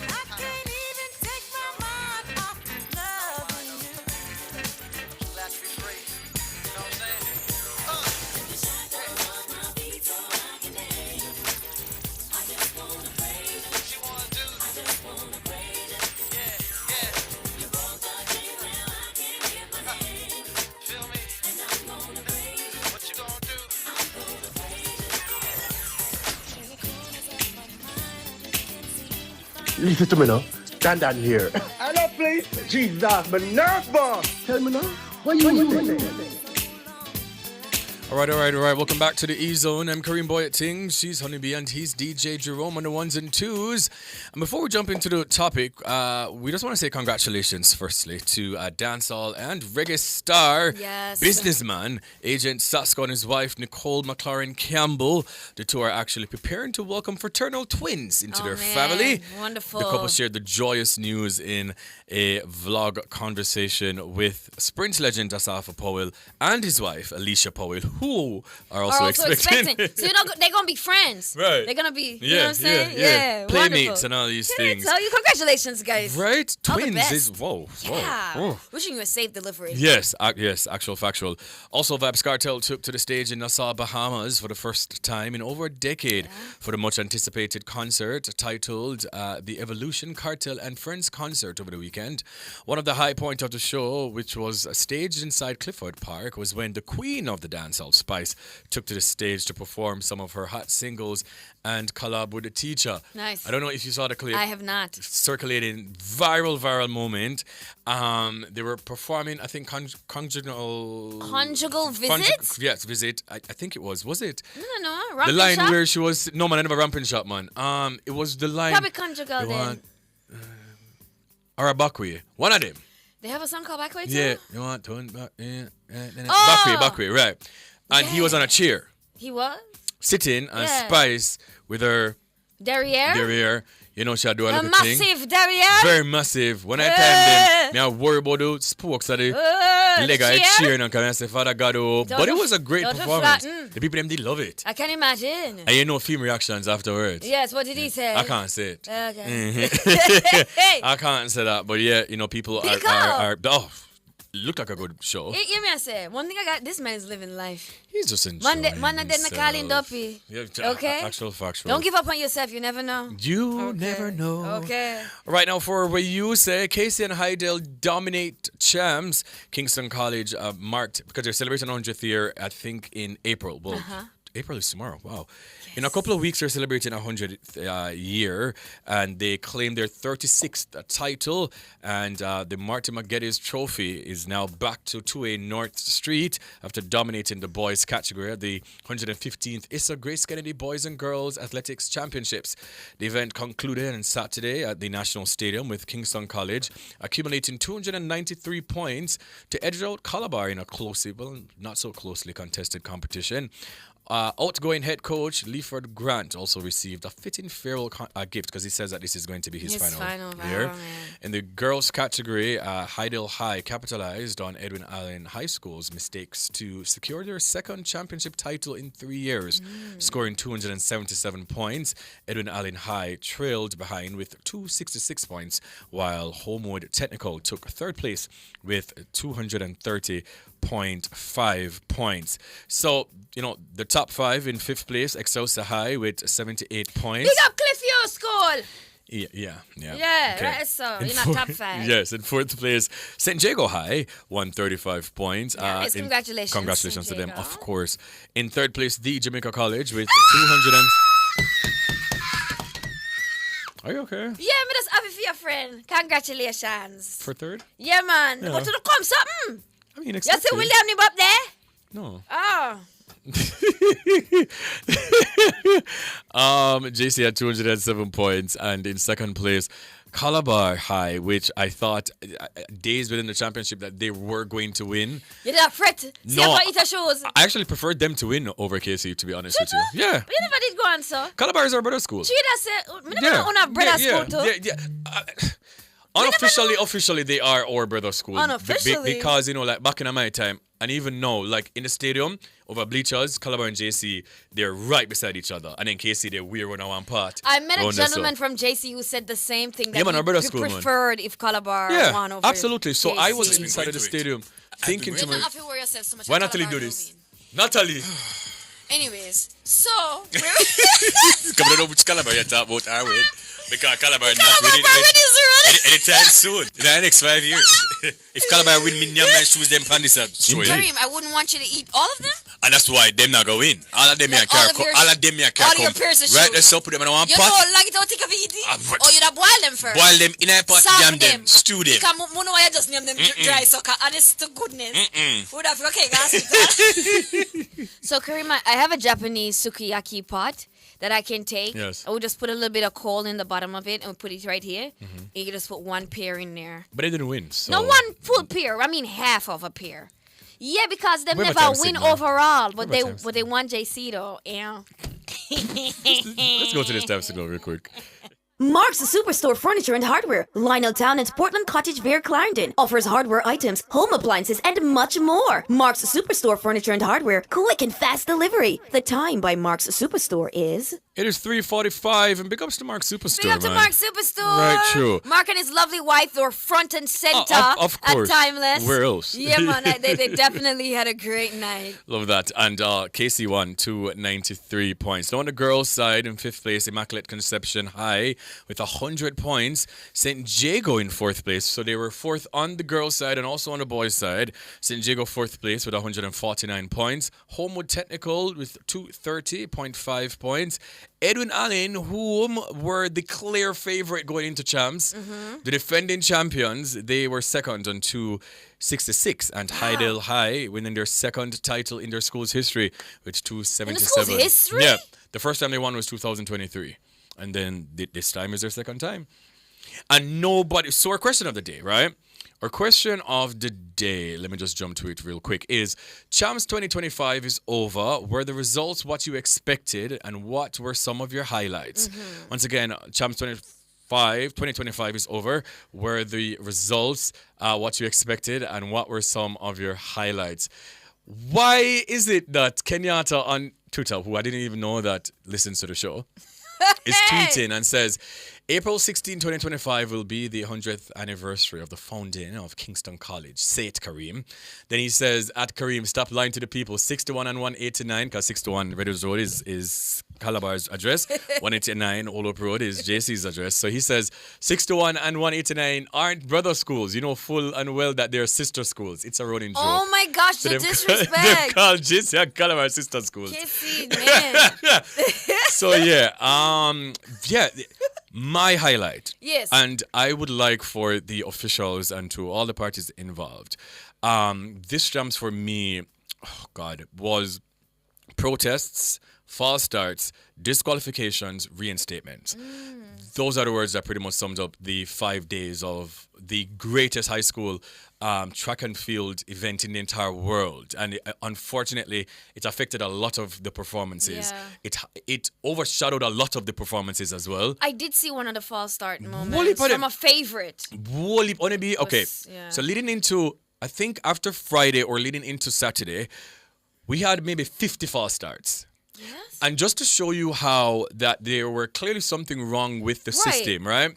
I can't even take my mind off loving you. Let's be free. You know what I'm saying? Listen to me now. Dan here. Hello, please. Jesus, my nerve boss. Tell me now. What you doing? All right. Welcome back to the E-Zone. I'm Kareem Boy at Ting. She's Honeybee and he's DJ Jerome on the ones and twos. And before we jump into the topic, we just want to say congratulations, firstly, to dancehall and reggae star, Yes. businessman, Agent Sasko and his wife, Nicole McLaurin Campbell. The two are actually preparing to welcome fraternal twins into their family. Wonderful. The couple shared the joyous news in a vlog conversation with Sprint legend Asafa Powell and his wife, Alicia Powell, who are also expecting. So they're gonna be friends. Right. They're gonna be. You know what I'm saying? Yeah. Playmates wonderful. and all these Can I things. tell you? Congratulations, guys. Right? All the Twins best. is whoa. Yeah. Whoa. Wishing you a safe delivery. Yes, actual factual. Also, Vybz Kartel took to the stage in Nassau, Bahamas for the first time in over a decade for the much anticipated concert titled The Evolution Cartel and Friends Concert over the weekend. One of the high points of the show, which was staged inside Clifford Park, was when the queen of the dancehall, herself, Spice, took to the stage to perform some of her hot singles and collab with a teacher. Nice. I don't know if you saw the clip. I have not. Circulating viral moment. They were performing, I think, conjugal visit? Yes, visit. I think it was. Was it? No. The Ramping line shop? where she was. No, man, I never ramping shop, man. It was the line. Probably conjugal they then. want, or a Bakwe. One of them. They have a song called Backway too? Yeah. You want to Oh! Bakwe, right. And he was on a chair, He was? sitting, and Yeah. Spice with her Derriere? you know, she had do a A little thing. massive derriere? Very massive. When I time them, me I worry about the spokes of the leg of the chair and come and say, Father God, oh. Don't But it you- was a great don't you performance. flatten. The people them did love it. I can imagine. And you know film reactions afterwards. Yes, what did he say? I can't say it. Okay. Mhm. I can't say that, but yeah, you know, people Big are looked like a good show. Hear me I say, one thing I got, this man is living life. He's just enjoying Man, I didn't call him Duppy. Yeah, Okay? Factual. Don't give up on yourself, you never know. You never know. Okay. Right now, for where you say Casey and Hydel dominate champs, Kingston College marked because they're celebrating 100th year, I think, in April. Well, April is tomorrow. Wow. In a couple of weeks, they're celebrating 100th year, and they claim their 36th title. And the Martin McGetty's Trophy is now back to 2A North Street after dominating the boys category at the 115th Issa Grace Kennedy Boys and Girls Athletics Championships. The event concluded on Saturday at the National Stadium with Kingston College accumulating 293 points to edge out Calabar in a not so closely contested competition. Outgoing head coach Leaford Grant also received a fitting farewell gift because he says that this is going to be his final year. In the girls category, Hydel High capitalized on Edwin Allen High School's mistakes to secure their second championship title in 3 years, scoring 277 points. Edwin Allen High trailed behind with 266 points, while Homewood Technical took third place with 230.5 points. So, you know, the top five in fifth place, Excelsior High with 78 points. Big up Cliffview School! Yeah. Yeah, right, so you're not top five. Yes, in fourth place, St. Jago High, 135 points. Yes, congratulations. Congratulations to St. them, Jago. of course. In third place, the Jamaica College with 200 and... Are you okay? Yeah, me just happy for your friend. Congratulations. For third? Yeah, man. Yeah. Go to the come something. I mean, You expected. see William Nib up there? No. Oh. JC had 207 points, and in second place, Calabar High, which I thought days within the championship that they were going to win. You did a fret. See No, about eat a shows. I actually preferred them to win over KC, to be honest with you. Yeah. But you never did go on, so. Calabar is our brother school. She that say, me never know on a brother school too. Yeah. Unofficially, officially, they are our brother school. Unofficially? Because, you know, like back in my time, and even now, like in the stadium, over bleachers, Calabar and JC, they're right beside each other. And then KC, they're weird on one part. I met a Round there, gentleman so. from JC who said the same thing, that Yeah, man, our brother he school, man. preferred if Calabar won Yeah, over absolutely. So I was JC. inside of the stadium thinking to You don't myself, have to worry yourself so much. why about Natalie Calabar do this? will Natalie! Anyways, so Come on, know which Calabar you talk about, are we? Because Calabar not winning anytime soon. In the next 5 years. If Calabar win, me man choose them on this show. Kareem, I wouldn't want you to eat all of them. And that's why them not go win. All of them Like here all can't of your- all of them here all of can't your come. pairs of Right, shoes. let's up put them in one You pot. know, like it don't think of eating. Or you da boil them first. Boil them in a pot, Salt jam them, stew them. Because you know why you just name them dry sucker. Honest to goodness. Would have okay, guys. So Kareem, I have a Japanese sukiyaki pot that I can take. Yes. I would just put a little bit of coal in the bottom of it and put it right here. And you can just put one pear in there. But they didn't win. So No, one full pear. I mean half of a pear. Yeah, because they Where never my time win signal? overall, but Where my they time won JC though. Yeah. Let's go to this time signal real quick. Mark's Superstore Furniture and Hardware, Lioneltown and Portland Cottage Vale Clarendon, offers hardware items, home appliances, and much more. Mark's Superstore Furniture and Hardware, quick and fast delivery. The time by Mark's Superstore is It is 3:45, and big ups to Mark Superstore, Big up to man. Mark Superstore. Right, true. Mark and his lovely wife were front and center Of course. at Timeless. Where else? Yeah, man. They definitely had a great night. Love that. And Casey won 293 points. Now on the girls' side, in 5th place, Immaculate Conception High with 100 points. St. Jago in 4th place. So they were 4th on the girls' side and also on the boys' side. St. Jago 4th place with 149 points. Homewood Technical with 230.5 points. Edwin Allen, whom were the clear favorite going into champs, the defending champions, they were second on 266, and Hydel High winning their second title in their school's history with 277. In the school's history? Yeah, the first time they won was 2023, and then this time is their second time. And nobody. So our question of the day, right? Our question of the day, let me just jump to it real quick, is Champs 2025 is over. Were the results what you expected, and what were some of your highlights? Once again, Champs 2025 is over. Were the results what you expected, and what were some of your highlights? Why is it that Kenyatta on Twitter, who I didn't even know that listens to the show, is tweeting and says, April 16, 2025 will be the 100th anniversary of the founding of Kingston College. Say it, Kareem. Then he says, at Kareem, stop lying to the people. 61 and 189, because 61 Red Hills Road is Calabar's address. 189 Olope Road is JC's address. So he says, 61 and 189 aren't brother schools. You know full and well that they're sister schools. It's a running joke. Oh my gosh, the they've disrespect. called JC and Calabar sister schools. Kissy, man. So yeah, my highlight. Yes. And I would like for the officials and to all the parties involved, this jumps for me, oh God, was protests, false starts, disqualifications, reinstatement. Those are the words that pretty much summed up the 5 days of the greatest high school track and field event in the entire world. And unfortunately, it affected a lot of the performances. Yeah. It overshadowed a lot of the performances as well. I did see one of the false start moments Wally put from it- a favorite. Wally, okay. yeah. So leading into, I think after Friday or leading into Saturday, we had maybe 50 false starts. Yes. And just to show you how that there were clearly something wrong with the Right. system, right?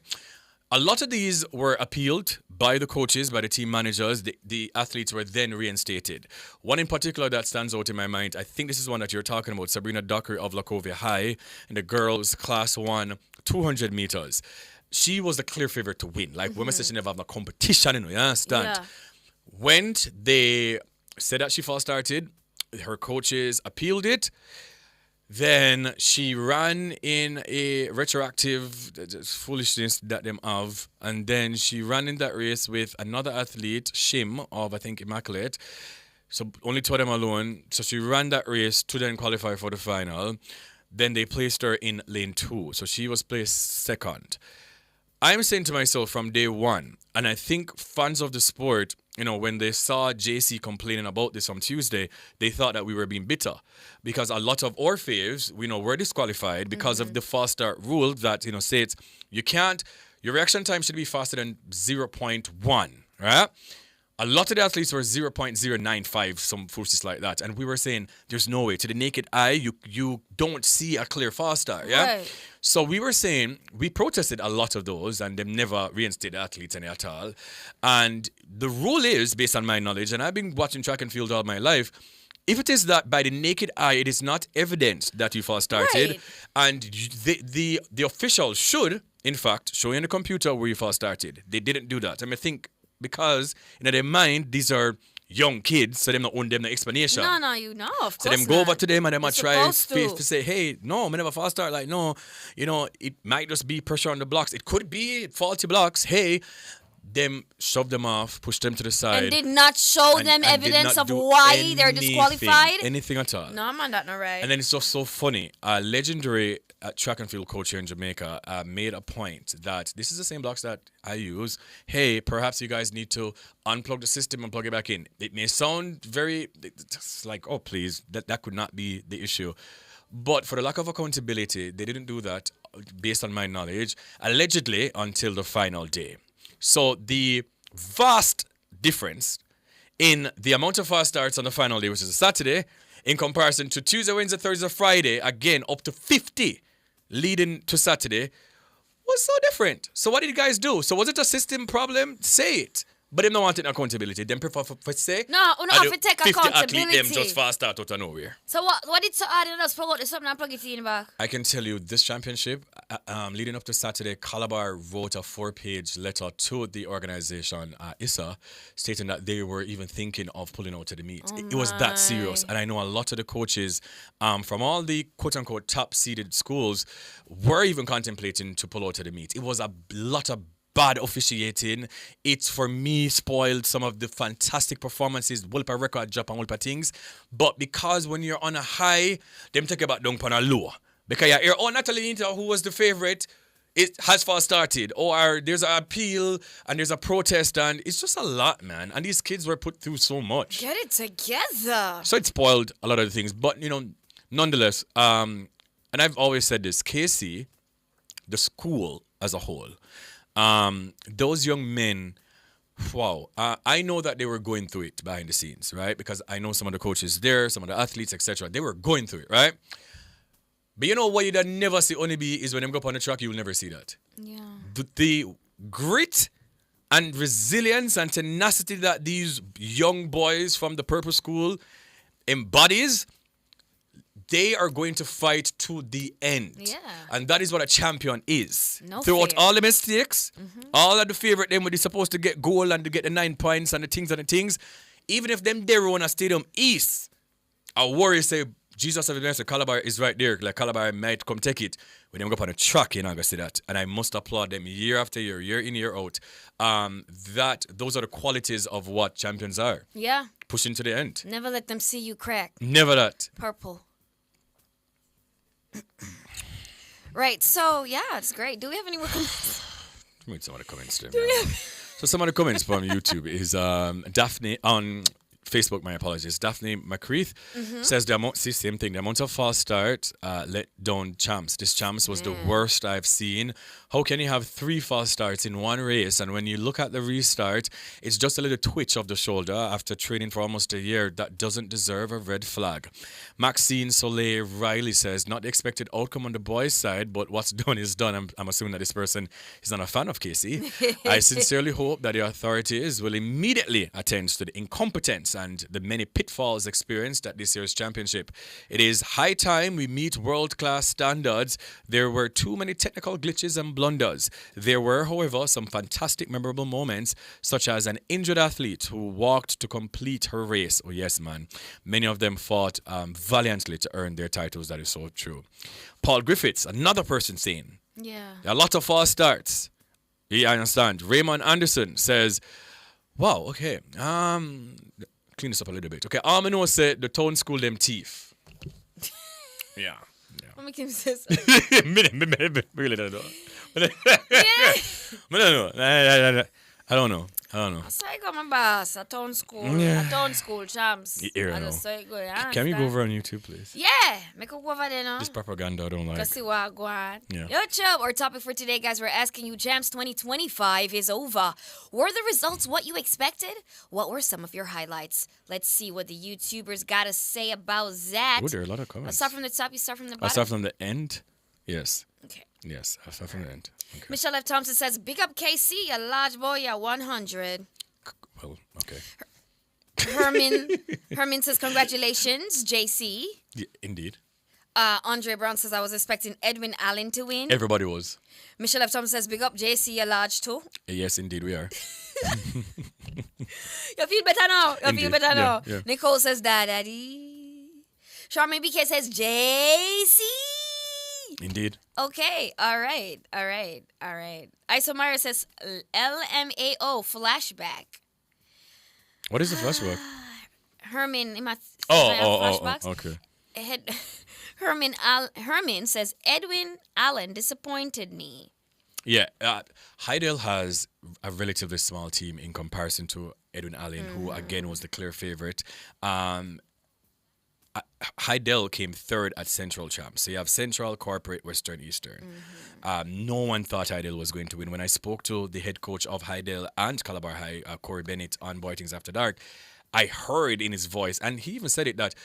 A lot of these were appealed by the coaches, by the team managers. The athletes were then reinstated. One in particular that stands out in my mind, I think this is one that you're talking about, Sabrina Dockery of Lacovia High, in the girls' Class 1 200 meters. She was the clear favorite to win. Like, women said she never have no competition, you understand? Yeah. When they said that she false started, her coaches appealed it. Then she ran in a retroactive foolishness that them have. And then she ran in that race with another athlete, Shim, of I think Immaculate. So only two of them alone. So she ran that race to then qualify for the final. Then they placed her in lane 2. So she was placed second. I'm saying to myself from day one, and I think fans of the sport, you know, when they saw JC complaining about this on Tuesday, they thought that we were being bitter because a lot of our faves, you know, were disqualified because of the false start rule that, you know, states you can't, your reaction time should be faster than 0.1, right? A lot of the athletes were 0.095, some foolishness like that. And we were saying, there's no way. To the naked eye, you don't see a clear false start, yeah? Right. So we were saying, we protested a lot of those and them never reinstated athletes any at all. And the rule is, based on my knowledge, and I've been watching track and field all my life, if it is that by the naked eye, it is not evident that you false started, Right. and the officials should, in fact, show you on the computer where you false started. They didn't do that. I mean, I think because in their mind, these are young kids, so them not own them the explanation. No, you know, of course. So them go over to them and them You're a try supposed to say, hey, no, I never false start. Like, no, you know, it might just be pressure on the blocks. It could be faulty blocks. Hey, them shove them off, push them to the side. And did not show them and did evidence not of do why they're anything, disqualified? Anything at all. No, man, that not right. And then it's just so funny. A legendary track and field coach here in Jamaica made a point that this is the same blocks that I use. Hey, perhaps you guys need to unplug the system and plug it back in. It may sound very, it's like, oh, please, that could not be the issue. But for the lack of accountability, they didn't do that, based on my knowledge, allegedly until the final day. So the vast difference in the amount of fast starts on the final day, which is a Saturday, in comparison to Tuesday, Wednesday, Thursday, Friday, again, up to 50 leading to Saturday was so different. So what did you guys do? So was it a system problem? Say it. But them not wanting accountability. Them prefer for say. No, we don't have to take 50 accountability. athlete them just fast out of nowhere. So what did so add in us promote this something and plug it in back? I can tell you this championship, leading up to Saturday, Calabar wrote a 4-page letter to the organization, ISA, stating that they were even thinking of pulling out to the meet. It was that serious. And I know a lot of the coaches from all the quote-unquote top-seeded schools were even contemplating to pull out to the meet. It was a lot of bad officiating. It, for me, spoiled some of the fantastic performances, Wulpa record drop and Wulpa things. But because when you're on a high, them take you back down on a low. Because you hear, oh, Natalie Inter, who was the favorite, it has fast started. Or there's an appeal and there's a protest, and it's just a lot, man. And these kids were put through so much. Get it together. So it spoiled a lot of the things. But, you know, nonetheless, and I've always said this, KC, the school as a whole, those young men, wow, I know that they were going through it behind the scenes, right? Because I know some of the coaches there, some of the athletes, etc. They were going through it, right? But you know what you'd never see Honeybee is when they go up on the track, you'll never see that. Yeah. The grit and resilience and tenacity that these young boys from the Purple School embodies, they are going to fight to the end. Yeah. And that is what a champion is. No Throughout fear. all the mistakes, all of the favorite them when they're supposed to get goal and to get the 9 points and the things, even if them they run a stadium east, a warrior say, Jesus of the Calabar is right there. Like Calabar might come take it. When they go up on a track, you're not going to see that. And I must applaud them year after year, year in, year out. Those are the qualities of what champions are. Yeah. Pushing to the end. Never let them see you crack. Never that. Purple. Right, so yeah, it's great. Do we have any more comments? Read some of the comments there, man. So some of the comments from YouTube is Daphne on Facebook, my apologies. Daphne McCreath says same thing. The amount of false start let down champs. This champs was the worst I've seen. How can you have 3 false starts in one race? And when you look at the restart, it's just a little twitch of the shoulder after training for almost a year. That doesn't deserve a red flag. Maxine Soleil Riley says, not the expected outcome on the boys' side, but what's done is done. I'm assuming that this person is not a fan of Casey. I sincerely hope that the authorities will immediately attend to the incompetence and the many pitfalls experienced at this year's championship. It is high time we meet world-class standards. There were too many technical glitches and blunders. There were, however, some fantastic memorable moments, such as an injured athlete who walked to complete her race. Oh yes, man. Many of them fought valiantly to earn their titles. That is so true. Paul Griffiths, another person saying, a lot of false starts. Yeah, I understand. Raymond Anderson says, wow, okay. Clean this up a little bit. Okay, Amino said the town school them thief. Yeah. What make him say so? Really don't know. I don't know. So I got my boss, a town school, Yeah. a town school champs. Here I now. just saw it go, yeah, Can we go understand? over on YouTube, please? Yeah, make a go over there now. This propaganda I don't like. Let's see what go on. Yeah. Yo, Chubb, our topic for today, guys, we're asking you, Jams 2025 is over. Were the results what you expected? What were some of your highlights? Let's see what the YouTubers got to say about that. Oh, there are a lot of Let's comments. start from the top, you start from the bottom. I'll start from the end? Yes. Okay. Yes, I'll start from the end. Okay. Michelle F. Thompson says, big up KC, a large boy at 100. Well, okay. Herman says, congratulations, JC. Yeah, indeed. Andre Brown says, I was expecting Edwin Allen to win. Everybody was. Michelle F. Thompson says, big up JC, a large too. Yes, indeed, we are. You feel better now. You feel Indeed. better now. Yeah. Nicole says, Daddy. Charmaine BK says, JC. Indeed. Okay. All right. Isomara says, LMAO flashback. What is the flashback? Herman, in my Oh, okay. Herman says, Edwin Allen disappointed me. Yeah, Heidel has a relatively small team in comparison to Edwin Allen, who again was the clear favorite. Heidel came third at Central Champs. So you have Central, Corporate, Western, Eastern. No one thought Heidel was going to win. When I spoke to the head coach of Heidel and Calabar High, Corey Bennett, on Boy Things After Dark, I heard in his voice, and he even said it, that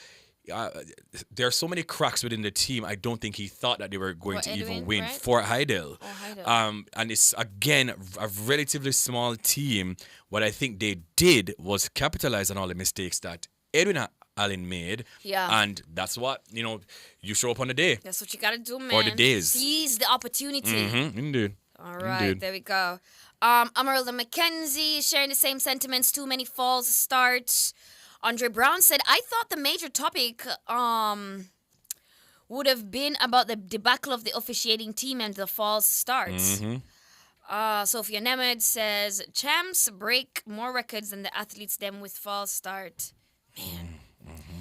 there are so many cracks within the team. I don't think he thought that they were going For to even Edwin, win right? for Heidel. Oh, Heidel. And it's again a relatively small team. What I think they did was capitalize on all the mistakes that Edwin Allen made. Yeah. And that's what, you show up on the day. That's what you gotta do, man. Or the days. Seize the opportunity. Indeed. All right, Indeed. there we go. Amarylda McKenzie sharing the same sentiments. Too many false starts. Andre Brown said, I thought the major topic would have been about the debacle of the officiating team and the false starts. Sophia Nemeth says, champs break more records than the athletes them with false start. Man.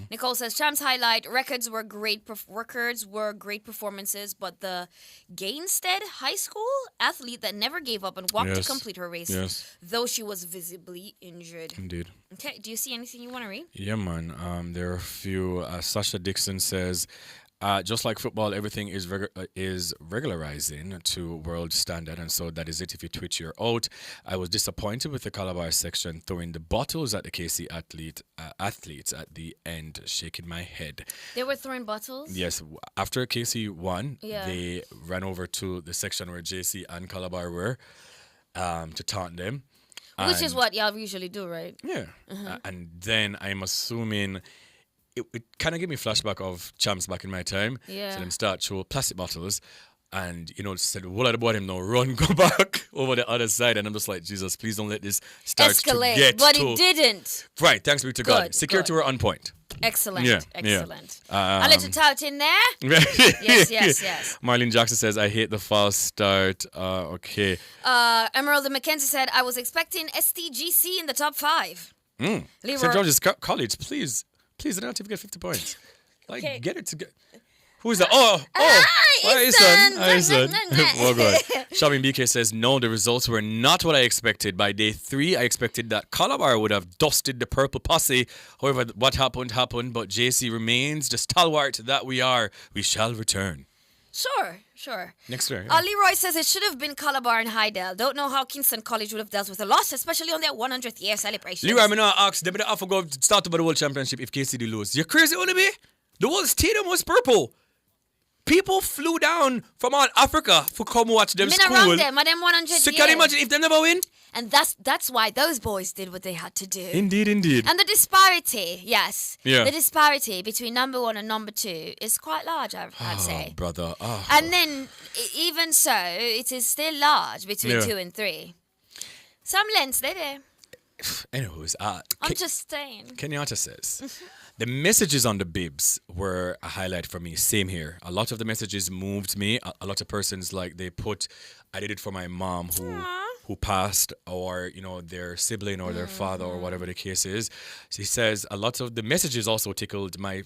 Nicole says, champs highlight records were great performances, but the Gainstead High School athlete that never gave up and walked to Yes. complete her race, Yes. though she was visibly injured. Indeed. Okay, do you see anything you want to read? Yeah, man. There are a few. Sasha Dixon says, just like football, everything is regularizing to world standard, and so that is it. If you twitch, you're out. I was disappointed with the Calabar section throwing the bottles at the KC athletes at the end, shaking my head. They were throwing bottles? Yes, after KC won, Yeah. they ran over to the section where JC and Calabar were to taunt them. Which is And- what y'all usually do, right? yeah. Uh-huh. And then I'm assuming it kind of gave me flashback of champs back in my time. Yeah. So them start throw plastic bottles and, said, what are the boy him now? Run, go back over the other side. And I'm just like, Jesus, please don't let this start Escalate, to get but to... it didn't. Right, thanks be to God. Good, Security good. were on point. Excellent, Yeah, excellent. yeah. I'll let you tout in there. Yes. Marlene Jackson says, I hate the false start. Okay. Emerald Mackenzie said, I was expecting STGC in the top 5. St. Leroy- George's College, please, I don't have to get 50 points. Like, Okay. get it together. Who's that? Hi, son. Well, good. Shabin BK says, no, the results were not what I expected. By day 3, I expected that Calabar would have dusted the purple posse. However, what happened, but JC remains the stalwart that we are. We shall return. Sure. Next year. Leroy says it should have been Calabar and Heidel. Don't know how Kingston College would have dealt with a loss, especially on their 100th year celebration. Leroy, I'm not ask them to have to go start over the World Championship if KCD lose. You crazy, Unibi? The whole stadium was purple. People flew down from all Africa to come watch them Been school. around them, and them 100 So years. can you imagine if they never win? And that's why those boys did what they had to do. Indeed. And the disparity, yes. Yeah. The disparity between number 1 and number 2 is quite large, I'd say. Brother. Oh. And then, even so, it is still large between Yeah. 2 and 3. Some lengths, they're there. Anyways, I'm just saying. Kenyatta says, the messages on the bibs were a highlight for me. Same here. A lot of the messages moved me. A lot of persons, like, they put, I did it for my mom who passed, or, their sibling or their father or whatever the case is. She says a lot of the messages also tickled my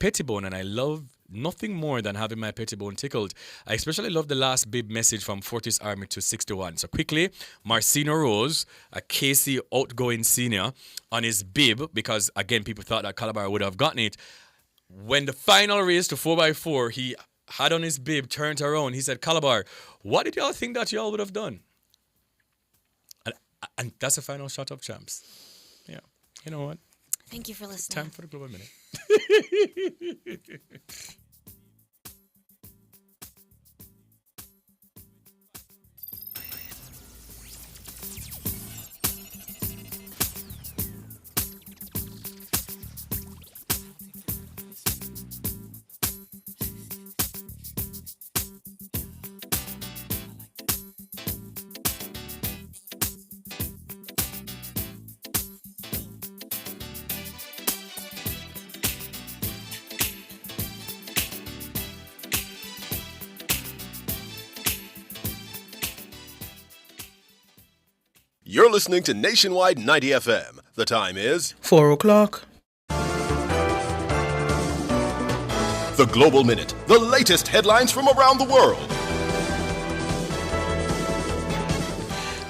pettibone, and I love nothing more than having my pettibone tickled. I especially love the last bib message from Fortis Army to 61. So quickly, Marcino Rose, a KC outgoing senior, on his bib, because again, people thought that Calabar would have gotten it. When the final race to 4x4, he had on his bib, turned around, he said, Calabar, what did y'all think that y'all would have done? And that's the final shot of champs. Yeah. You know what? Thank you for listening. Time for the Global Minute. You're listening to Nationwide 90 FM. The time is 4 o'clock. The Global Minute, the latest headlines from around the world.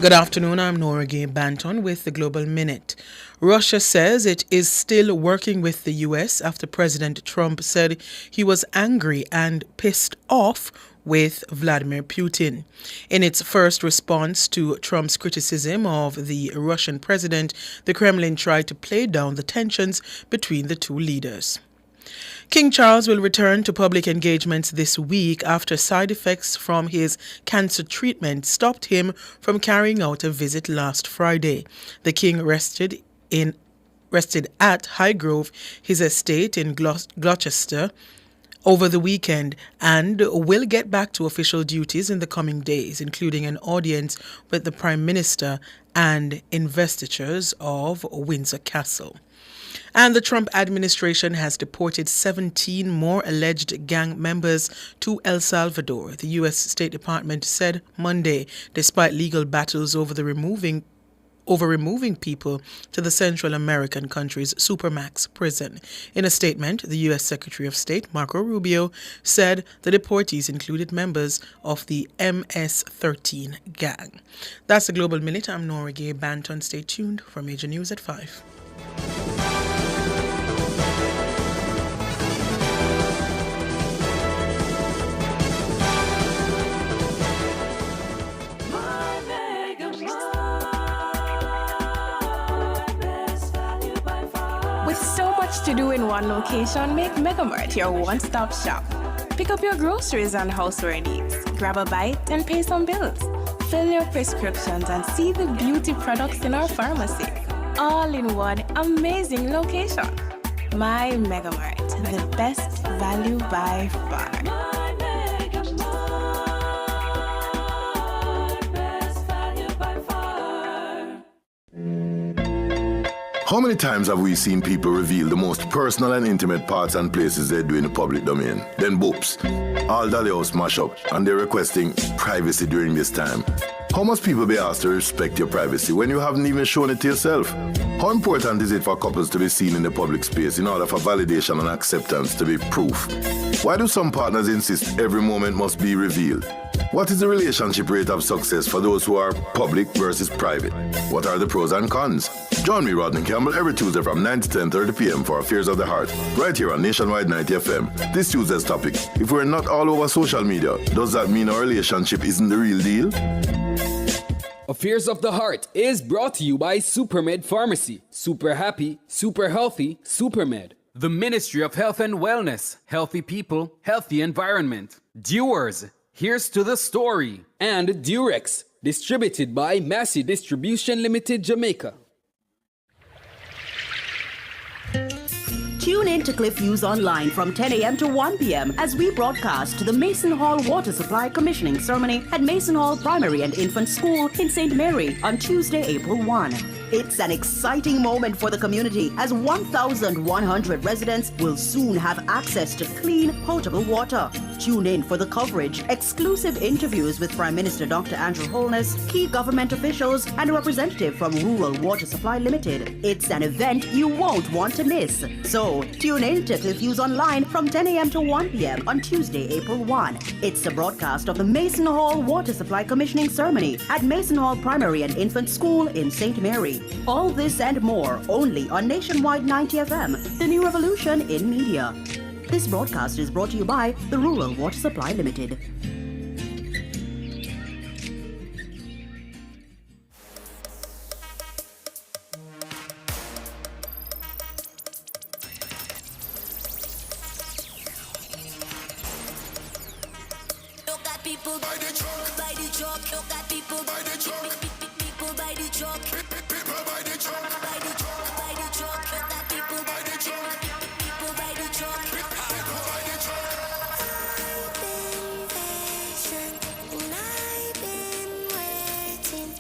Good afternoon, I'm Nora Gay Banton with the Global Minute. Russia says it is still working with the U.S. after President Trump said he was angry and pissed off with Vladimir Putin. In its first response to Trump's criticism of the Russian president, the Kremlin tried to play down the tensions between the two leaders. King Charles will return to public engagements this week after side effects from his cancer treatment stopped him from carrying out a visit last Friday. The King rested at Highgrove, his estate in Gloucester, over the weekend and will get back to official duties in the coming days, including an audience with the Prime Minister and investitures of Windsor Castle. And the Trump administration has deported 17 more alleged gang members to El Salvador, the U.S. State Department said Monday, despite legal battles over removing people to the Central American country's Supermax prison. In a statement, the U.S. Secretary of State, Marco Rubio, said the deportees included members of the MS-13 gang. That's the Global Minute. I'm Nora Gay Banton. Stay tuned for Major News at 5. With so much to do in one location, make Megamart your one-stop shop. Pick up your groceries and houseware needs, grab a bite and pay some bills, fill your prescriptions and see the beauty products in our pharmacy. All in one amazing location. My Megamart, the best value by far. How many times have we seen people reveal the most personal and intimate parts and places they do in the public domain? Then boops, all Dolly House mash up, and they're requesting privacy during this time. How must people be asked to respect your privacy when you haven't even shown it to yourself? How important is it for couples to be seen in the public space in order for validation and acceptance to be proof? Why do some partners insist every moment must be revealed? What is the relationship rate of success for those who are public versus private? What are the pros and cons? Join me, Rodney Campbell, every Tuesday from 9 to 10:30 p.m. for Affairs of the Heart, right here on Nationwide 90 FM. This Tuesday's topic: if we're not all over social media, does that mean our relationship isn't the real deal? Affairs of the Heart is brought to you by Supermed Pharmacy. Super happy, super healthy, Supermed. The Ministry of Health and Wellness. Healthy people, healthy environment. Dewars. Here's to the story. And Durex. Distributed by Massey Distribution Limited, Jamaica. Tune in to Cliff News Online from 10 a.m. to 1 p.m. as we broadcast the Mason Hall Water Supply Commissioning Ceremony at Mason Hall Primary and Infant School in St. Mary on Tuesday, April 1. It's an exciting moment for the community as 1,100 residents will soon have access to clean, potable water. Tune in for the coverage, exclusive interviews with Prime Minister Dr. Andrew Holness, key government officials, and a representative from Rural Water Supply Limited. It's an event you won't want to miss. So, tune in to Cliff News Online from 10 a.m. to 1 p.m. on Tuesday, April 1. It's a broadcast of the Mason Hall Water Supply Commissioning Ceremony at Mason Hall Primary and Infant School in St. Mary. All this and more only on Nationwide 90 FM, the new revolution in media. This broadcast is brought to you by the Rural Water Supply Limited. People by the truck, look at people by the truck, people by the truck, people by the truck, by the truck, look at people by the truck, people by the truck, people by the truck. I've been patient and I've been waiting.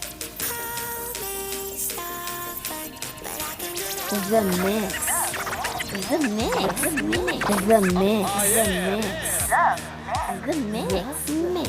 Call me stubborn, but I can do that. The mix. The mix. The mix. The mix. The mix. The mix.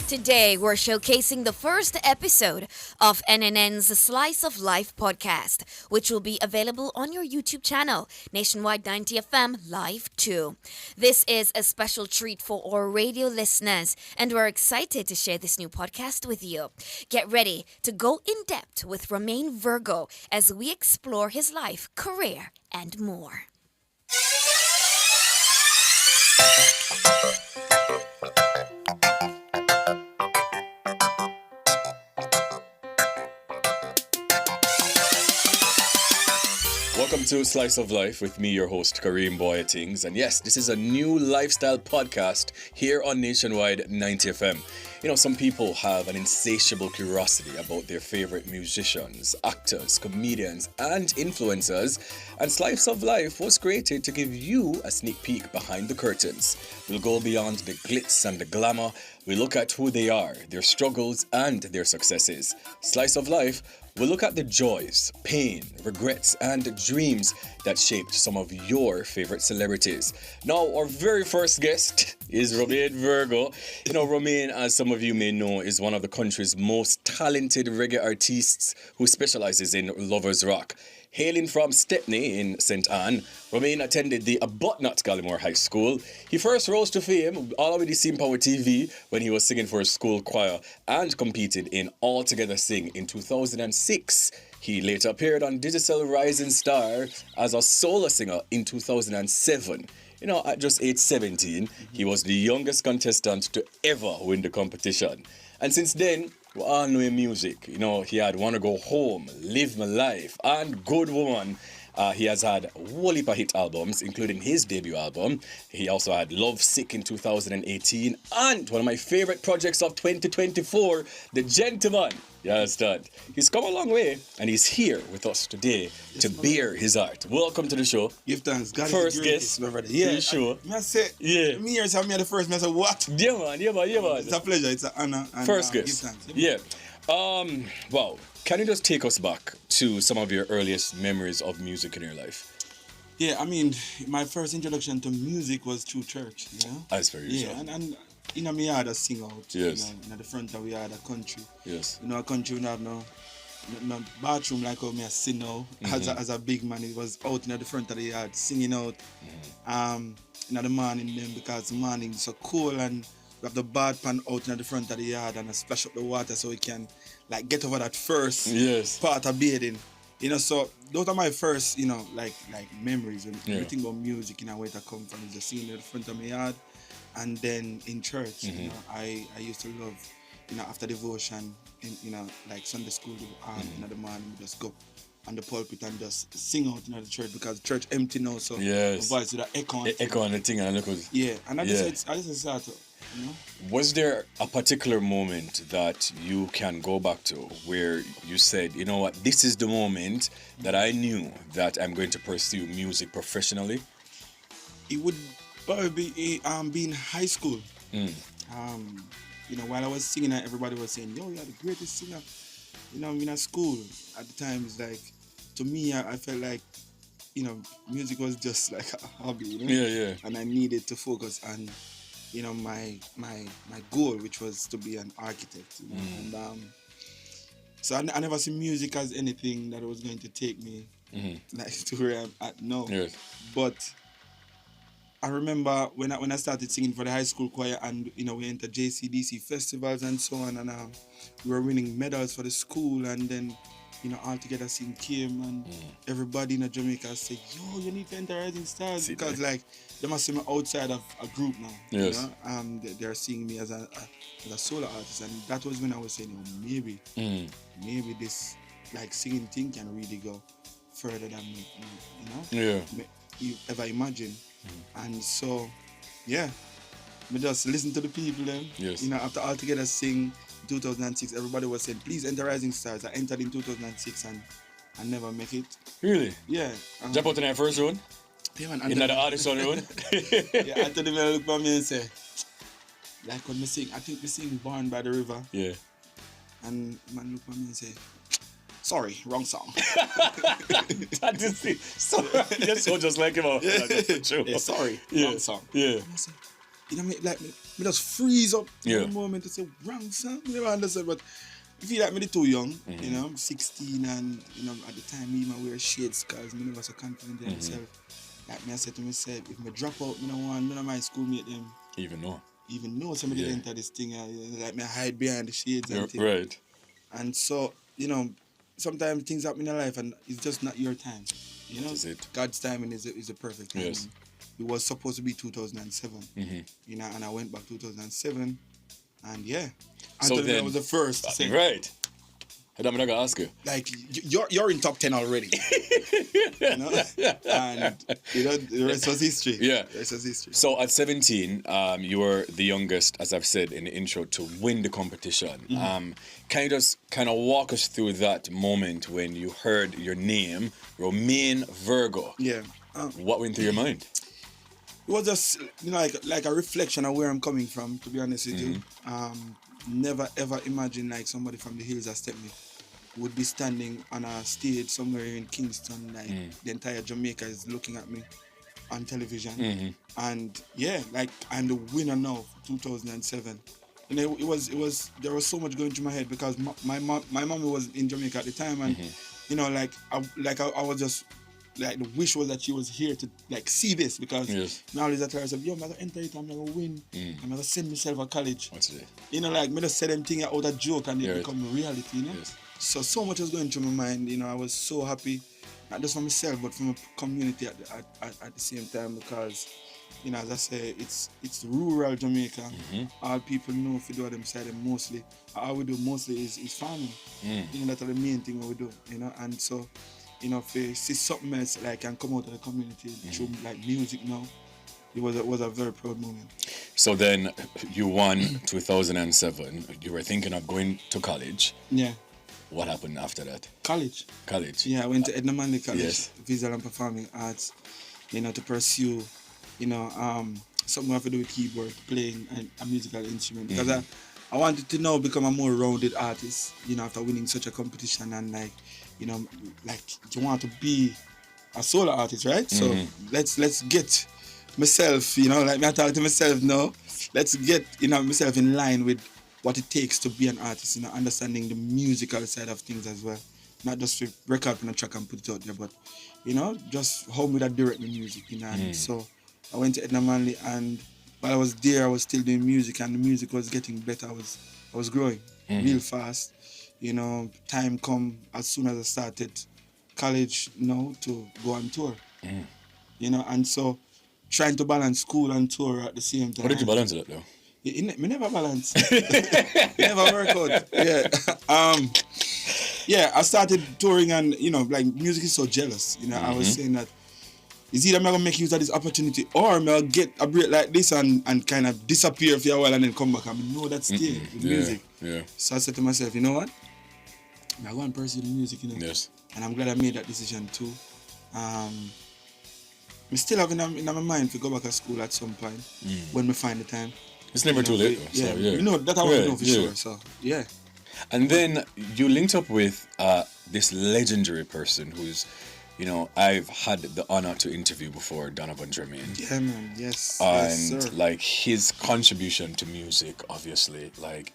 Today, we're showcasing the first episode of NNN's Slice of Life podcast, which will be available on your YouTube channel, Nationwide 90 FM Live 2. This is a special treat for our radio listeners, and we're excited to share this new podcast with you. Get ready to go in depth with Romain Virgo as we explore his life, career, and more. Welcome to Slice of Life with me, your host, Kareem Boyatings. And yes, this is a new lifestyle podcast here on Nationwide 90 FM. You know, some people have an insatiable curiosity about their favorite musicians, actors, comedians, and influencers. And Slice of Life was created to give you a sneak peek behind the curtains. We'll go beyond the glitz and the glamour. We look at who they are, their struggles, and their successes. Slice of Life, we'll look at the joys, pain, regrets, and dreams that shaped some of your favorite celebrities. Now, our very first guest is Romain Virgo. You know, Romain, as some of you may know, is one of the country's most talented reggae artists who specializes in lovers rock. Hailing from Stepney in St. Anne, Romain attended the Abutnot Gallimore High School. He first rose to fame all over the Scene Power TV when he was singing for his school choir and competed in All Together Sing in 2006. He later appeared on Digital Rising Star as a solo singer in 2007. You know, at just age 17, he was the youngest contestant to ever win the competition. And since then, we all know him music. You know, he had Wanna Go Home, Live My Life, and Good Woman. He has had a whole heap of hit albums, including his debut album. He also had Love Sick in 2018, and one of my favorite projects of 2024, The Gentleman. You understand? He's come a long way, and he's here with us today to bear his art. Welcome to the show. Give thanks. God first is the guest, my brother. to the show. I say, yeah. Me here, me the first. I say, what? Yeah, man. It's a pleasure. It's an honor. And, First give guest. thanks. Yeah. Wow. Can you just take us back to some of your earliest memories of music in your life? Yeah, I mean, my first introduction to music was through church, you know? That's very Yeah, true. and you know, me had a sing out. Yes. You know, in the front of we had a country. Yes. You know, a country we have no bathroom like how me a sing now. As a big man, it was out in the front of the yard singing out. In the morning then, because the morning is so cool, and we have the bath pan out in the front of the yard and I splash up the water so we can like get over that first part of bathing. You know, so those are my first, you know, like memories and everything about music, you know, where it come from is just singing in the front of my yard. And then in church, you know, I used to love, you know, after devotion, you know, like Sunday school, in the morning, we just go on the pulpit and just sing out in the church because the church empty now, so the voice with the echo. Echo on the thing and look. Yeah, and I just started, you know. Was there a particular moment that you can go back to where you said, you know what, this is the moment that I knew that I'm going to pursue music professionally? It would probably be in high school. You know, while I was singing, everybody was saying, yo, you're the greatest singer. You know, in school at the time, it's like, to me, I felt like, you know, music was just like a hobby, you know? Yeah. And I needed to focus on, you know, my goal, which was to be an architect, you know? And so I never see music as anything that was going to take me like to where I'm at now. Yes. But I remember when I started singing for the high school choir, and you know, we entered JCDC festivals and so on, and we were winning medals for the school, and then, you know, All Together Sing came, and everybody in Jamaica said, yo, you need to enter Rising Stars, because like they must see me outside of a group now. Yes. You know? They're seeing me as a solo artist, and that was when I was saying, oh, maybe this like singing thing can really go further than me, you know? Yeah. You ever imagine? And so, yeah, we just listen to the people then. Yes. You know, after All Together Sing 2006, everybody was saying, please enter Rising Stars. I entered in 2006 and I never make it. Really? Yeah. Jump out in that first round? Yeah, man. In the audition round? Yeah, I told him, I look at me and say, like when we sing, I think we sing Born by the River. Yeah. And man look at me and say, sorry, wrong song. That is it. Sorry. You're so just like him. Yeah, sorry, wrong song. Yeah. And I say, you know, me just freeze up Yeah. one moment and say, wrong song. I never understand, but I feel like me too young. You know, I'm 16 and, you know, at the time, me even wear shades because I never so confident in myself. Like me, I said to myself, if I drop out, you know, none of my schoolmates them even know somebody enter this thing, like me I hide behind the shades and things. Right. And so, you know, sometimes things happen in your life and it's just not your time. You know, God's timing is a perfect time. Yes. It was supposed to be 2007. You know, and I went back 2007, and yeah, So Anthony then, was the first. To say, right. I'm gonna ask you. Like you're in top 10 already. You know? And the rest was history. Yeah. The rest was history. So at 17, you were the youngest, as I've said in the intro, to win the competition. Can you just kind of walk us through that moment when you heard your name, Romain Virgo? Yeah. What went through your mind? It was just like a reflection of where I'm coming from, to be honest with you. Never ever imagined like somebody from the hills of Stepney would be standing on a stage somewhere in Kingston, like the entire Jamaica is looking at me on television. And yeah, like I'm the winner now for 2007. And it was there was so much going through my head because my mom was in Jamaica at the time, and you know, I was just like, the wish was that she was here to like see this, because now is that I said, yo, I'm gonna enter it, I'm gonna win, I'm gonna send myself a college. You know, like me just say them thing out a joke and it become reality, you know. So much was going through my mind, you know. I was so happy, not just for myself but for my community at the same time, because you know, as I say, it's rural Jamaica. All people know if you do them side, mostly all we do mostly is farming. You know, that's the main thing what we do, you know. And so, you know, if you see something else like can come out of the community through like music now, it was a very proud moment. So then you won 2007. You were thinking of going to college. Yeah. What happened after that? College. Yeah, I went to Edna Manley College, Visual and Performing Arts, you know, to pursue, you know, something I have to do with keyboard, playing a musical instrument. Because I wanted to now become a more rounded artist, you know, after winning such a competition, and like, you know, like you want to be a solo artist, right? So let's get myself, you know, like me I talk to myself now, let's get, you know, myself in line with what it takes to be an artist, you know, understanding the musical side of things as well. Not just to record on a track and put it out there, but, you know, just how would I direct the music, you know. And so I went to Edna Manley, and while I was there, I was still doing music, and the music was getting better. I was growing real fast. You know, time come as soon as I started college, you know, to go on tour. You know, and so trying to balance school and tour at the same time. How did you balance that though? Me never balance. Never work out. Yeah. Yeah, I started touring, and you know, like music is so jealous. You know, I was saying that it's either I'm gonna make use of this opportunity, or I'm gonna get a break like this and kind of disappear for a while and then come back. I mean, no, that's stay with music. Yeah. So I said to myself, you know what? I go and pursue the music, you know. Yes. And I'm glad I made that decision too. I'm still having in my mind to go back to school at some point when we find the time. It's never too late. Yeah, so, yeah. You know, that I want to know for sure. So, yeah. And then you linked up with this legendary person who's, you know, I've had the honor to interview before, Donovan Jermaine. Yeah, man. Yes. And yes, sir. like his contribution to music, obviously, like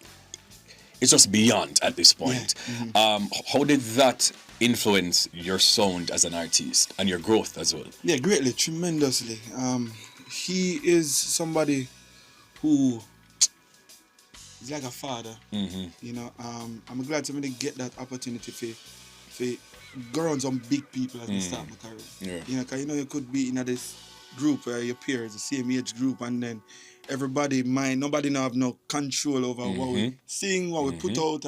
it's just beyond at this point. Yeah. How did that influence your sound as an artist and your growth as well? Yeah, greatly, tremendously. He is somebody who is like a father. You know, I'm glad to really get that opportunity for go around some big people as I start my career. Yeah. You know, because you know you could be in this group where your peers, the same age group, and then nobody now have no control over what we sing, what we put out,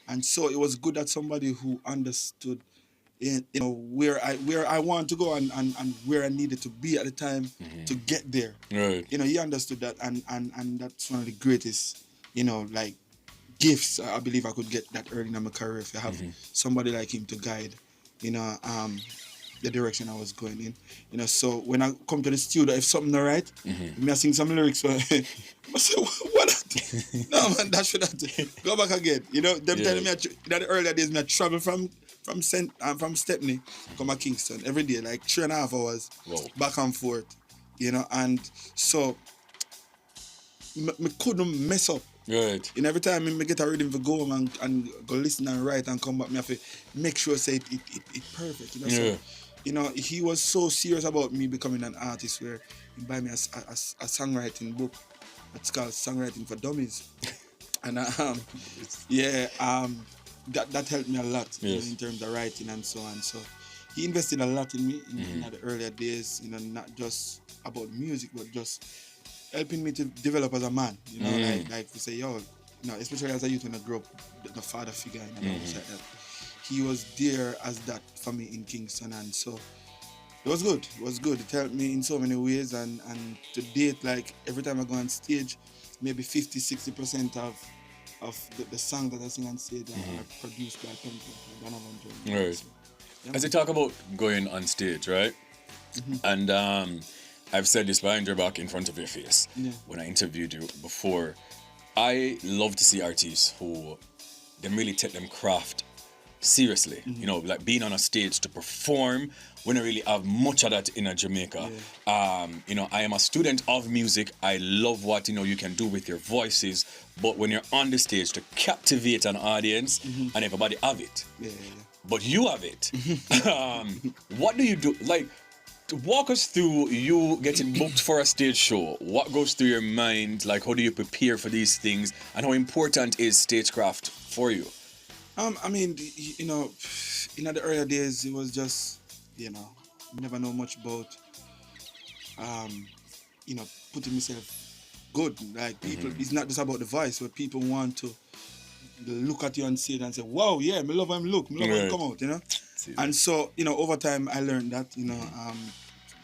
and so it was good that somebody who understood, you know, where I want to go and where I needed to be at the time to get there. Right. You know, he understood that, and that's one of the greatest, you know, like gifts I believe I could get that early in my career, if you have somebody like him to guide, you know, the direction I was going in. You know, so when I come to the studio, if something not right, me I sing some lyrics. I say, what? No man, that should not go back again. You know, them telling me that the earlier days me I travel from Stepney, come to Kingston every day, like 3.5 hours back and forth. You know, and so me couldn't mess up. Right. And every time I get a rhythm for go home and go listen and write and come back, me have to make sure say it perfect. You know, so, you know, he was so serious about me becoming an artist where he buy me a songwriting book. It's called Songwriting for Dummies. And that helped me a lot you know, in terms of writing and so on. So he invested a lot in me in the earlier days, you know, not just about music, but just helping me to develop as a man, you know, like to say, yo, you know, especially as a youth when I grew up, the father figure and like that. He was there as that for me in Kingston, and so it was good. It was good. It helped me in so many ways, and to date, like every time I go on stage, maybe 50-60% of the song that I sing on stage are produced by Donovan Jeremy. Right. So, As you talk about going on stage, right? And I've said this behind your back in front of your face when I interviewed you before. I love to see artists who them really take them craft seriously. You know, like being on a stage to perform. We don't really have much of that in Jamaica. You know, I am a student of music. I love what, you know, you can do with your voices. But when you're on the stage to captivate an audience, and everybody have it. But you have it. What do you do? Like, to walk us through you getting booked for a stage show. What goes through your mind? Like, how do you prepare for these things? And how important is stagecraft for you? I mean, you know, in the earlier days, it was just, you know, never know much about, you know, putting myself good. Like, people, it's not just about the voice, but people want to look at you on stage and say, wow, yeah, me love him look, me love him come out, you know? And so, you know, over time, I learned that, you know,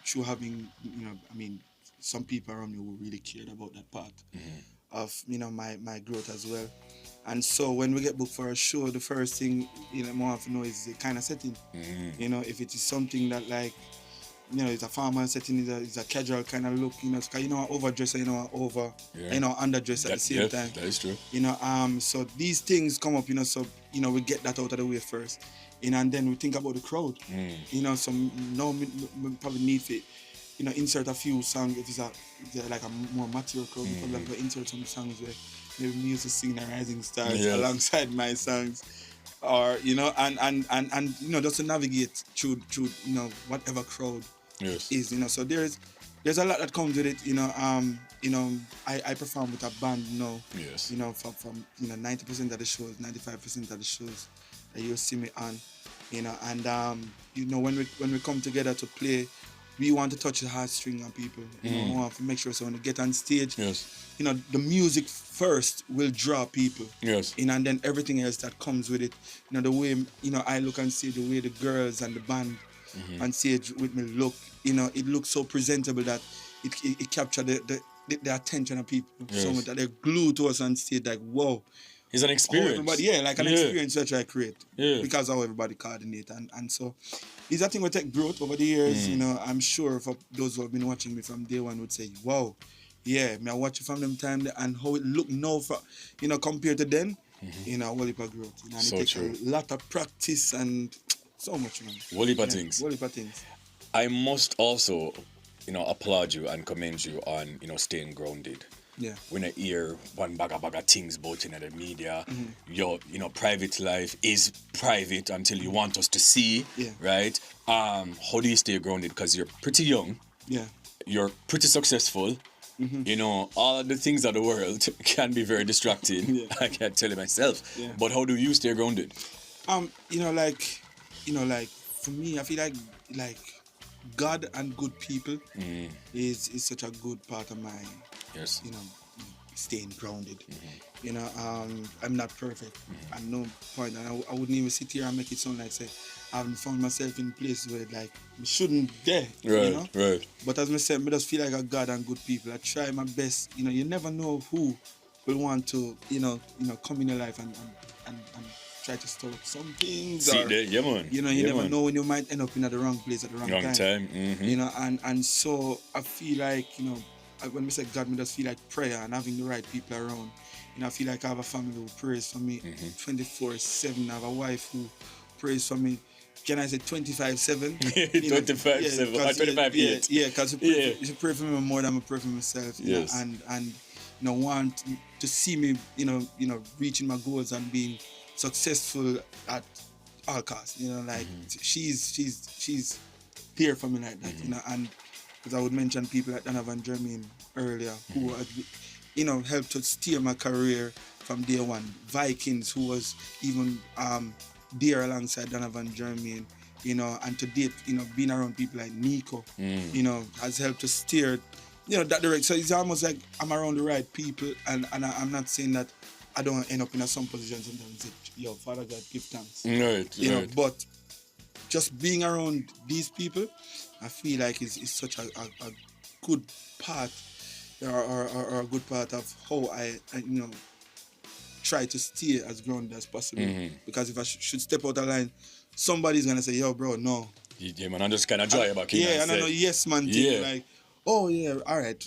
through having, you know, I mean, some people around me who really cared about that part of, you know, my growth as well. And so when we get booked for a show, the first thing, you know, more often know is the kind of setting. You know, if it is something that like, you know, it's a formal setting, it's a casual kind of look, you know, because you know, overdresser, you know, you know, underdress at the same time. That is true. You know, so these things come up, you know, so, you know, we get that out of the way first. You know, and then we think about the crowd. You know, so now we probably need to, you know, insert a few songs. If it's like a more mature crowd, we probably have to insert some songs where maybe me used to sing the Rising Stars alongside my songs. Or, you know, and you know, just to navigate through you know, whatever crowd is, you know. So there's a lot that comes with it, you know. You know, I perform with a band now. You know, from you know, 90% of the shows, 95% of the shows that you'll see me on, you know, and you know, when we come together to play, we want to touch the heartstring on people. You know, we want to make sure so when we get on stage, you know, the music first will draw people. You know, and then everything else that comes with it. You know, the way, you know, I look on stage, the way the girls and the band on stage with me look, you know, it looks so presentable that it captures the attention of people so much that they're glued to us on stage, like, whoa. It's an experience. Like an experience that I create. Because of how everybody coordinate. And so it's a thing we take growth over the years. You know, I'm sure for those who have been watching me from day one would say, wow, yeah, I watch it from them time and how it look now for, you know, compared to then, you know, whole heap of growth. You know, and So it takes true. a lot of practice and so much, man. Whole heap of things. Whole heap of things. I must also, you know, applaud you and commend you on, you know, staying grounded. Yeah. When I hear one bag of things about in the media, your, you know, private life is private until you want us to see, right? How do you stay grounded? Because you're pretty young. You're pretty successful. You know, all of the things of the world can be very distracting. I can't tell you myself. But how do you stay grounded? You know, like for me, I feel like God and good people is such a good part of my, you know, staying grounded. You know, I'm not perfect. At no point, and I wouldn't even sit here and make it sound like say I haven't found myself in places where like I shouldn't there. You know? But as I said, I just feel like a God and good people. I try my best. You know, you never know who will want to, you know, come in your life and try to stir up some things. See or, there, yeah, man. You know, you Yeah, never man. know when you might end up in the wrong place at the wrong time. You know, and so I feel like, you know, when we say God, I just feel like prayer and having the right people around. You know, I feel like I have a family who prays for me 24/7. I have a wife who prays for me. Can I say 25/7? 25/7, 25/8. Yeah, because you pray for me more than I pray for myself. You know, and you know, want to see me, you know, reaching my goals and being successful at all costs. You know, like she's here for me like that. You know, and because I would mention people like Donovan Jermaine earlier, who had, you know, helped to steer my career from day one. Vikings, who was even there alongside Donovan Jermaine, you know, and to date, you know, being around people like Nico, you know, has helped to steer, you know, that direction. So it's almost like I'm around the right people, and I'm not saying that I don't end up in some position sometimes and say, yo, Father God, give thanks. Right, You know, right. but just being around these people, I feel like it's such a good part or a good part of how I try to stay as grounded as possible. Mhm. Because if I should step out of line, somebody's gonna say, yo, bro, no. Yeah, man, I just kind of draw you back in. Yeah, and I say, know yes man thing, Yeah. like, oh yeah, all right.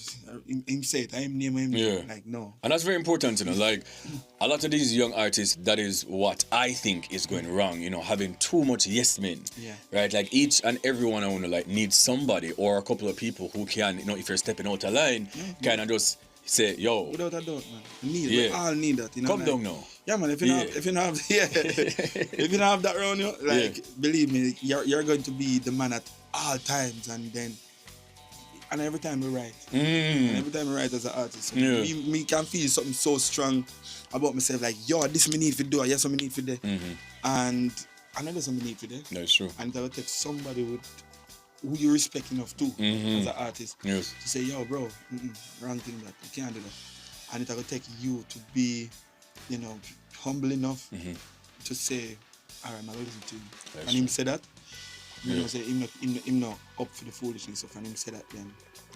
Him say it, I'm name him. Yeah. Like, no. And that's very important, you know. Like, a lot of these young artists, that is what I think is going wrong, you know, having too much yes men. Yeah. Right? Like, each and every one I want to, like, need somebody or a couple of people who can, you know, if you're stepping out of line, kind of just say, yo. Without a doubt, man. We Yeah. all need that, you know. Come like, down now. Yeah, man. If you Yeah. don't have, if you don't have that around you, like, believe me, you're going to be the man at all times, and every time we write, and every time we write as an artist, so Yeah. me can feel something so strong about myself, like, yo, this me need to do, yes, me need to do, and I know there's something need to do. That's true. And it will take somebody with who you respect enough too, as an artist, Yes. to say, yo, bro, wrong thing that you can't do that, and it will take you to be, you know, humble enough to say, all right, man, listen to him. That's And him true. say that. You Yeah. know, say him not up for the foolishness stuff, and him say that then.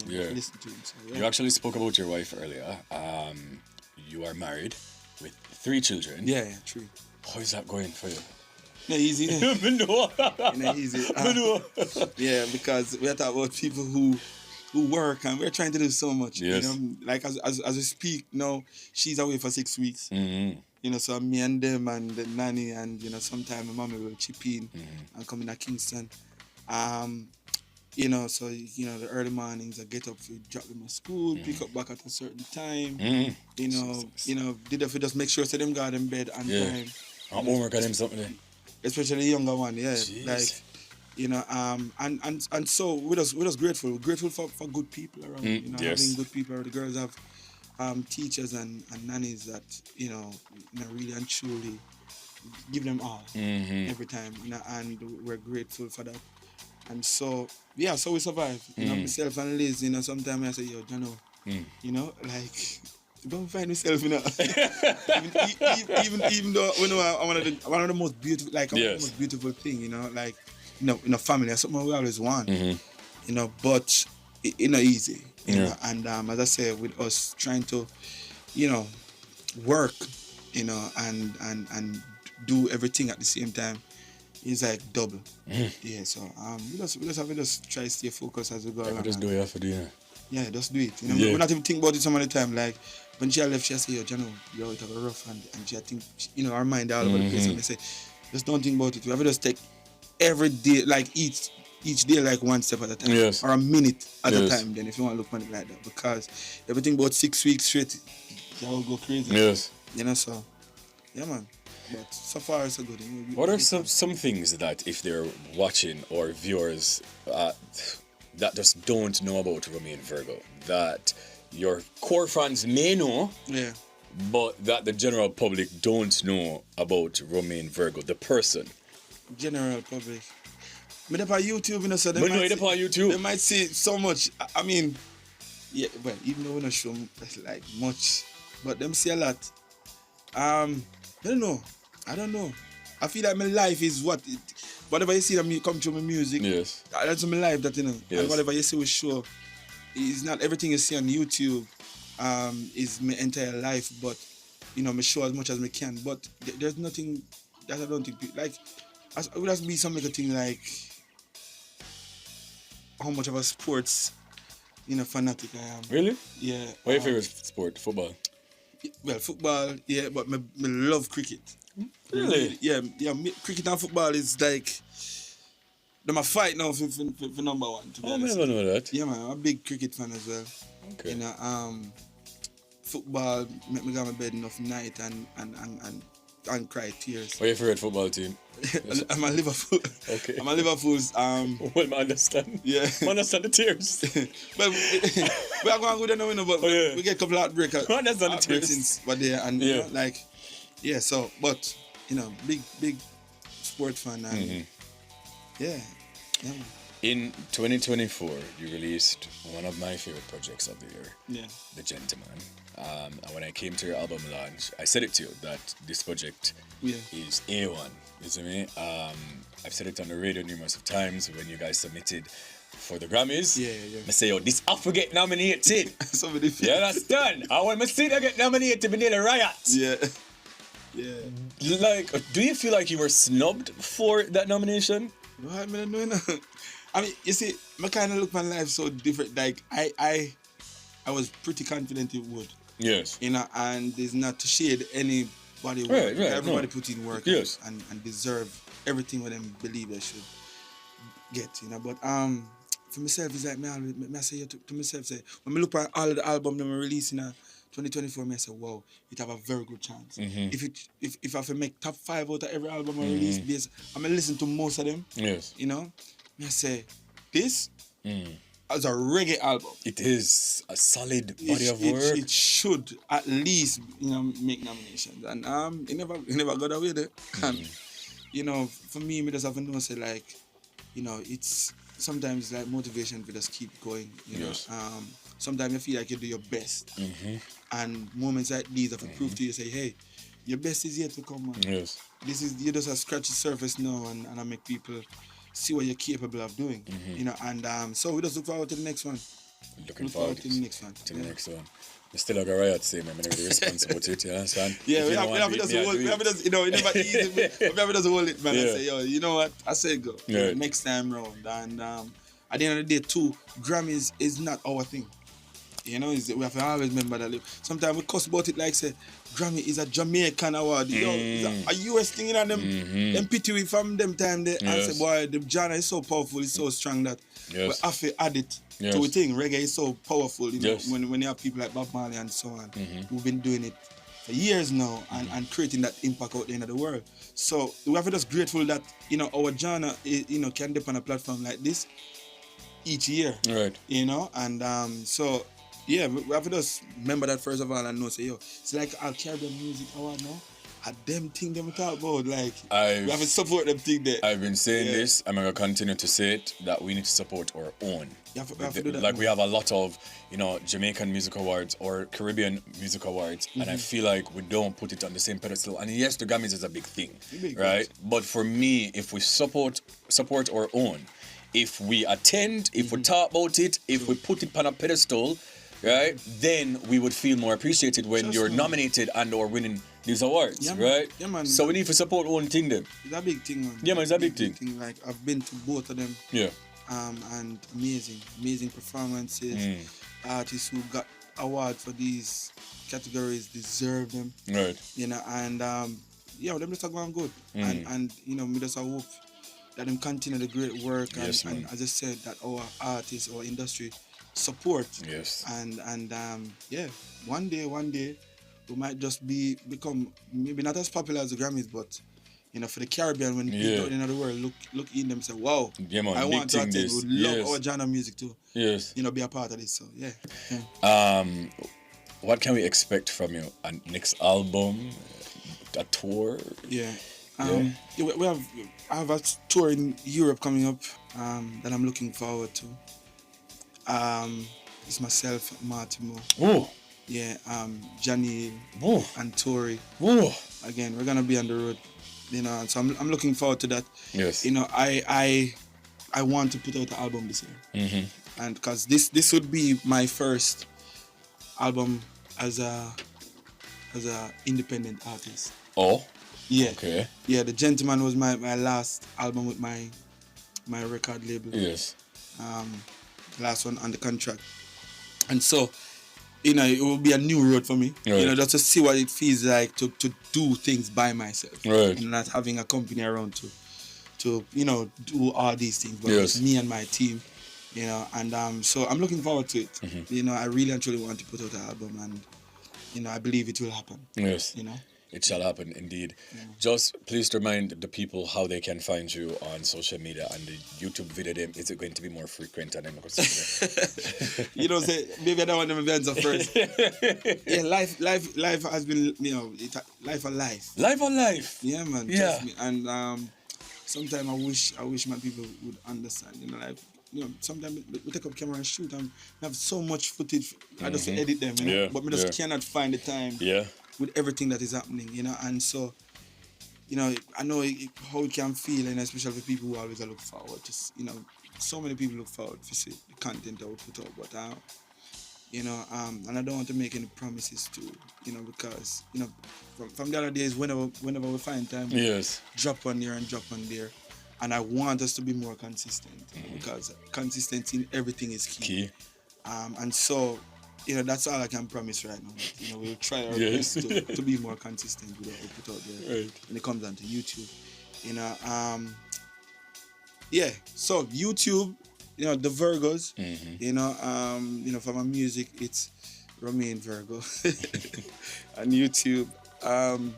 Yeah. Listen to him. So, yeah. You actually spoke about your wife earlier. You are married with 3 children. Yeah, true. How is that going for you? No, easy. No. No, easy. Yeah, because we're talking about people who work, and we're trying to do so much. Yes. You know, like as we speak now, she's away for 6 weeks. You know, so me and them and the nanny, and you know, sometime my mommy will chip in and come in at Kingston. You know, so you know, the early mornings I get up to drop them at school, pick up back at a certain time. You know, did if we just make sure so them got in bed on Yeah. time. I'm homework on him something there. Especially the younger one, yeah. Jeez. Like, you know, and so we're just grateful. We're grateful for good people around. You know, yes. having good people around. The girls have teachers and nannies that, you know, really and truly give them all every time. You know, and we're grateful for that. And so, yeah, so we survive. You know, myself and Liz, you know, sometimes I say, yo, Jano, you know, like, don't find myself, you know. even though, you know, I'm one of the most beautiful, like, I'm the most beautiful thing, you know, like, you know, in a family, that's something we always want, you know, but it's not easy, you know, and as I say, with us trying to, you know, work, you know, and do everything at the same time, it's like double. Yeah, so we just have to just try to stay focused as we go along. Just do it for dinner. Yeah, just do it. You know, Yeah. we're not even think about it some of the time. Like when she left, she say, "Yo, Jano, you're out of a rough," and she think, you know, our mind all over the place. And they say, just don't think about it. We have to just take every day, like each day, like one step at a time, Yes. or a minute at a Yes. time. Then, if you want to look at it like that, because everything about 6 weeks straight, that will go crazy. Yes. You know, so yeah, man. But so far, so good. You know, What are some things that if they're watching or viewers that just don't know about Romain Virgo, that your core fans may know, but that the general public don't know about Romain Virgo, the person? General public. I mean, on YouTube, you know, so they But no, might it's on YouTube. They might see so much. I mean, yeah, well, even though we don't show like much, but them see a lot. I don't know. I feel like my life is whatever you see that me come through my music. Yes. That's my life, that, you know. Yes. And whatever you see with show, is not everything you see on YouTube is my entire life, but you know, me show as much as me can. But there's nothing that I don't think like it would have to be some little thing like how much of a sports, you know, fanatic I am. Really? Yeah. What's your favorite sport? Football? Well, football, yeah, but me love cricket. Really? Yeah, cricket and football is like them a fight now for number one. To be Oh, I honest. never know that. Yeah, man, I'm a big cricket fan as well. Okay. You know, football make me go to bed enough night and cry tears. What's your favorite football team? I'm a Liverpool. Okay. I'm a Liverpool's. Well, I understand. Yeah. I understand the tears. Well, we are going good now, you know, but we get a couple of heartbreaks. I understand the tears. Since but there and you know, like, yeah. So, but you know, big sport fan and yeah, man. In 2024, you released one of my favorite projects of the year, Yeah. The Gentleman. And when I came to your album launch, I said it to you that this project Yeah. is A1. You see me? I've said it on the radio numerous of times when you guys submitted for the Grammys. Yeah. I say, yo, this Afro get nominated. Somebody You understand? I want my see that get nominated, we need a riot. Yeah. Yeah. Like, do you feel like you were snubbed for that nomination? No, I mean, no. I mean, you see, I kind of look my life so different. Like, I was pretty confident it would. Yes. You know, and there's not to shade anybody work. Right, Everybody no. put in work Yes. and deserve everything what them believe they should get, you know. But for myself, it's like, I say to myself, say, when I look at all of the album that I'm releasing in 2024, I say, wow, it have a very good chance. Mhm. If I have to make top 5 out of every album I release, because I'm going to listen to most of them, Yes. you know, I say, this as a reggae album. It is a solid body of work. It should at least, you know, make nominations. And it never got away there. And, you know, for me, I just have to know, say, like, you know, it's sometimes like motivation to just keep going, you Yes. know. Sometimes you feel like you do your best. And moments like these have to prove to you, say, hey, your best is yet to come, man. Yes. This is, you just have scratched the surface now and I make people see what you're capable of doing, you know. And so we just look forward to the next one. Looking forward to the next one. To the next one. We still have a riot same, I'm really responsible to it, you understand? Yeah, If we you don't have want to beat just me, I hold, do we have it. to just, you know, it never easy, we have to just hold it, man, and Yeah. say, yo, you know what, I say go, Yeah. next time round. And at the end of the day, too, Grammys is not our thing. You know, we have to always remember that. Sometimes we cuss about it like, say, Grammy is a Jamaican award. Yo, it's a US thing, you know, them pity we from them time there. And Yes. say, boy, the genre is so powerful, it's so strong that we Yes. have to add it Yes. to a thing. Reggae is so powerful, you know, Yes. when you have people like Bob Marley and so on, who've been doing it for years now and creating that impact out there in the world. So we have to just grateful that, you know, our genre, you know, can dip on a platform like this each year. Right. You know, and so yeah, we have to just remember that first of all and know, say, yo, it's like our Caribbean Music Award now. A them thing them talk about, like, we have to support them thing there. I've been saying Yeah. this, I'm gonna continue to say it, that we need to support our own. You have to do that, Like man. we have a lot of, you know, Jamaican music awards or Caribbean music awards, and I feel like we don't put it on the same pedestal. And yes, the Grammys is a big thing, Big right? But for me, if we support our own, if we attend, if we talk about it, if we put it on a pedestal, right, then we would feel more appreciated when Just you're man. nominated and or winning these awards, Yeah, man. right? Yeah, man. So we need to support our own thing then. It's a big thing, man. Yeah, man, it's a big thing. Like, I've been to both of them. Yeah. And amazing performances. Artists who got awards for these categories deserve them. Right. You know, and yeah, them just are going good. Mm. And you know, we just hope that them continue the great work and, Yes, man. and as I said, that our artists, our industry support. Yes. And yeah, one day we might just become maybe not as popular as the Grammys, but you know, for the Caribbean, when people out in the world look in them and say, wow, Yeah, man, I big want to thing attend, this. would love Yes. our genre music too. Yes. You know, be a part of this. So yeah. What can we expect from you? A next album? A tour? Yeah. I have a tour in Europe coming up that I'm looking forward to. It's myself, Martimo. Oh. Yeah, Johnny and Tori. Oh. Again, we're gonna be on the road. You know, so I'm looking forward to that. Yes. You know, I want to put out an album this year. Mm-hmm. And because this would be my first album as a independent artist. Oh. Yeah. Okay. Yeah, The Gentleman was my last album with my record label. Yes. Last one on the contract. And so, you know, it will be a new road for me. Right. You know, just to see what it feels like to do things by myself. Right. And not having a company around to you know, do all these things. But Yes. it's me and my team. You know, and so I'm looking forward to it. Mhm. You know, I really and truly want to put out an album, and you know, I believe it will happen. Yes. You know. It shall happen indeed. Just please remind the people how they can find you on social media and the YouTube video. Them, is it going to be more frequent? And You know, say maybe I don't want them events at first. Yeah, life has been, you know, life on life. Life on life. Yeah, man. Yeah. Trust me. And sometimes I wish my people would understand. Sometimes we take up camera and shoot and have so much footage. I just edit them, but we just cannot find the time with everything that is happening, and so. I know how it can feel, and especially for people who always look forward. Just, so many people look forward to see the content that we put out, but and I don't want to make any promises too, because from the other days, whenever we find time, drop on here and drop on there, and I want us to be more consistent because consistency in everything is key. And so. That's all I can promise right now. We'll try our best to be more consistent with what we put out there when it comes down to YouTube. So YouTube, the Virgos, for my music, it's Romain Virgo. On YouTube, on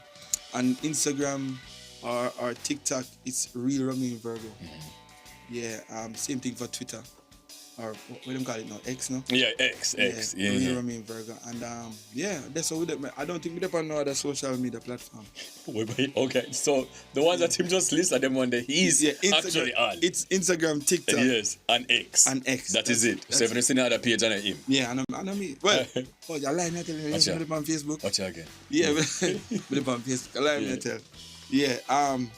Instagram or TikTok, it's Real Romain Virgo. Same thing for Twitter. Or what do you call it now? X now? Yeah, X. Yeah. Romain Virgo. And that's what we do. I don't think we depend on no other social media platform. Wait, okay. So the ones that him just listed them one day, he's actually on. It's Instagram, TikTok. Yes, and X. That is it. So if you see another page on him. Yeah, and me. Well, I like me tell you, put it on Facebook. Watch it again. Yeah, put it on Facebook. I like me tell. Yeah, on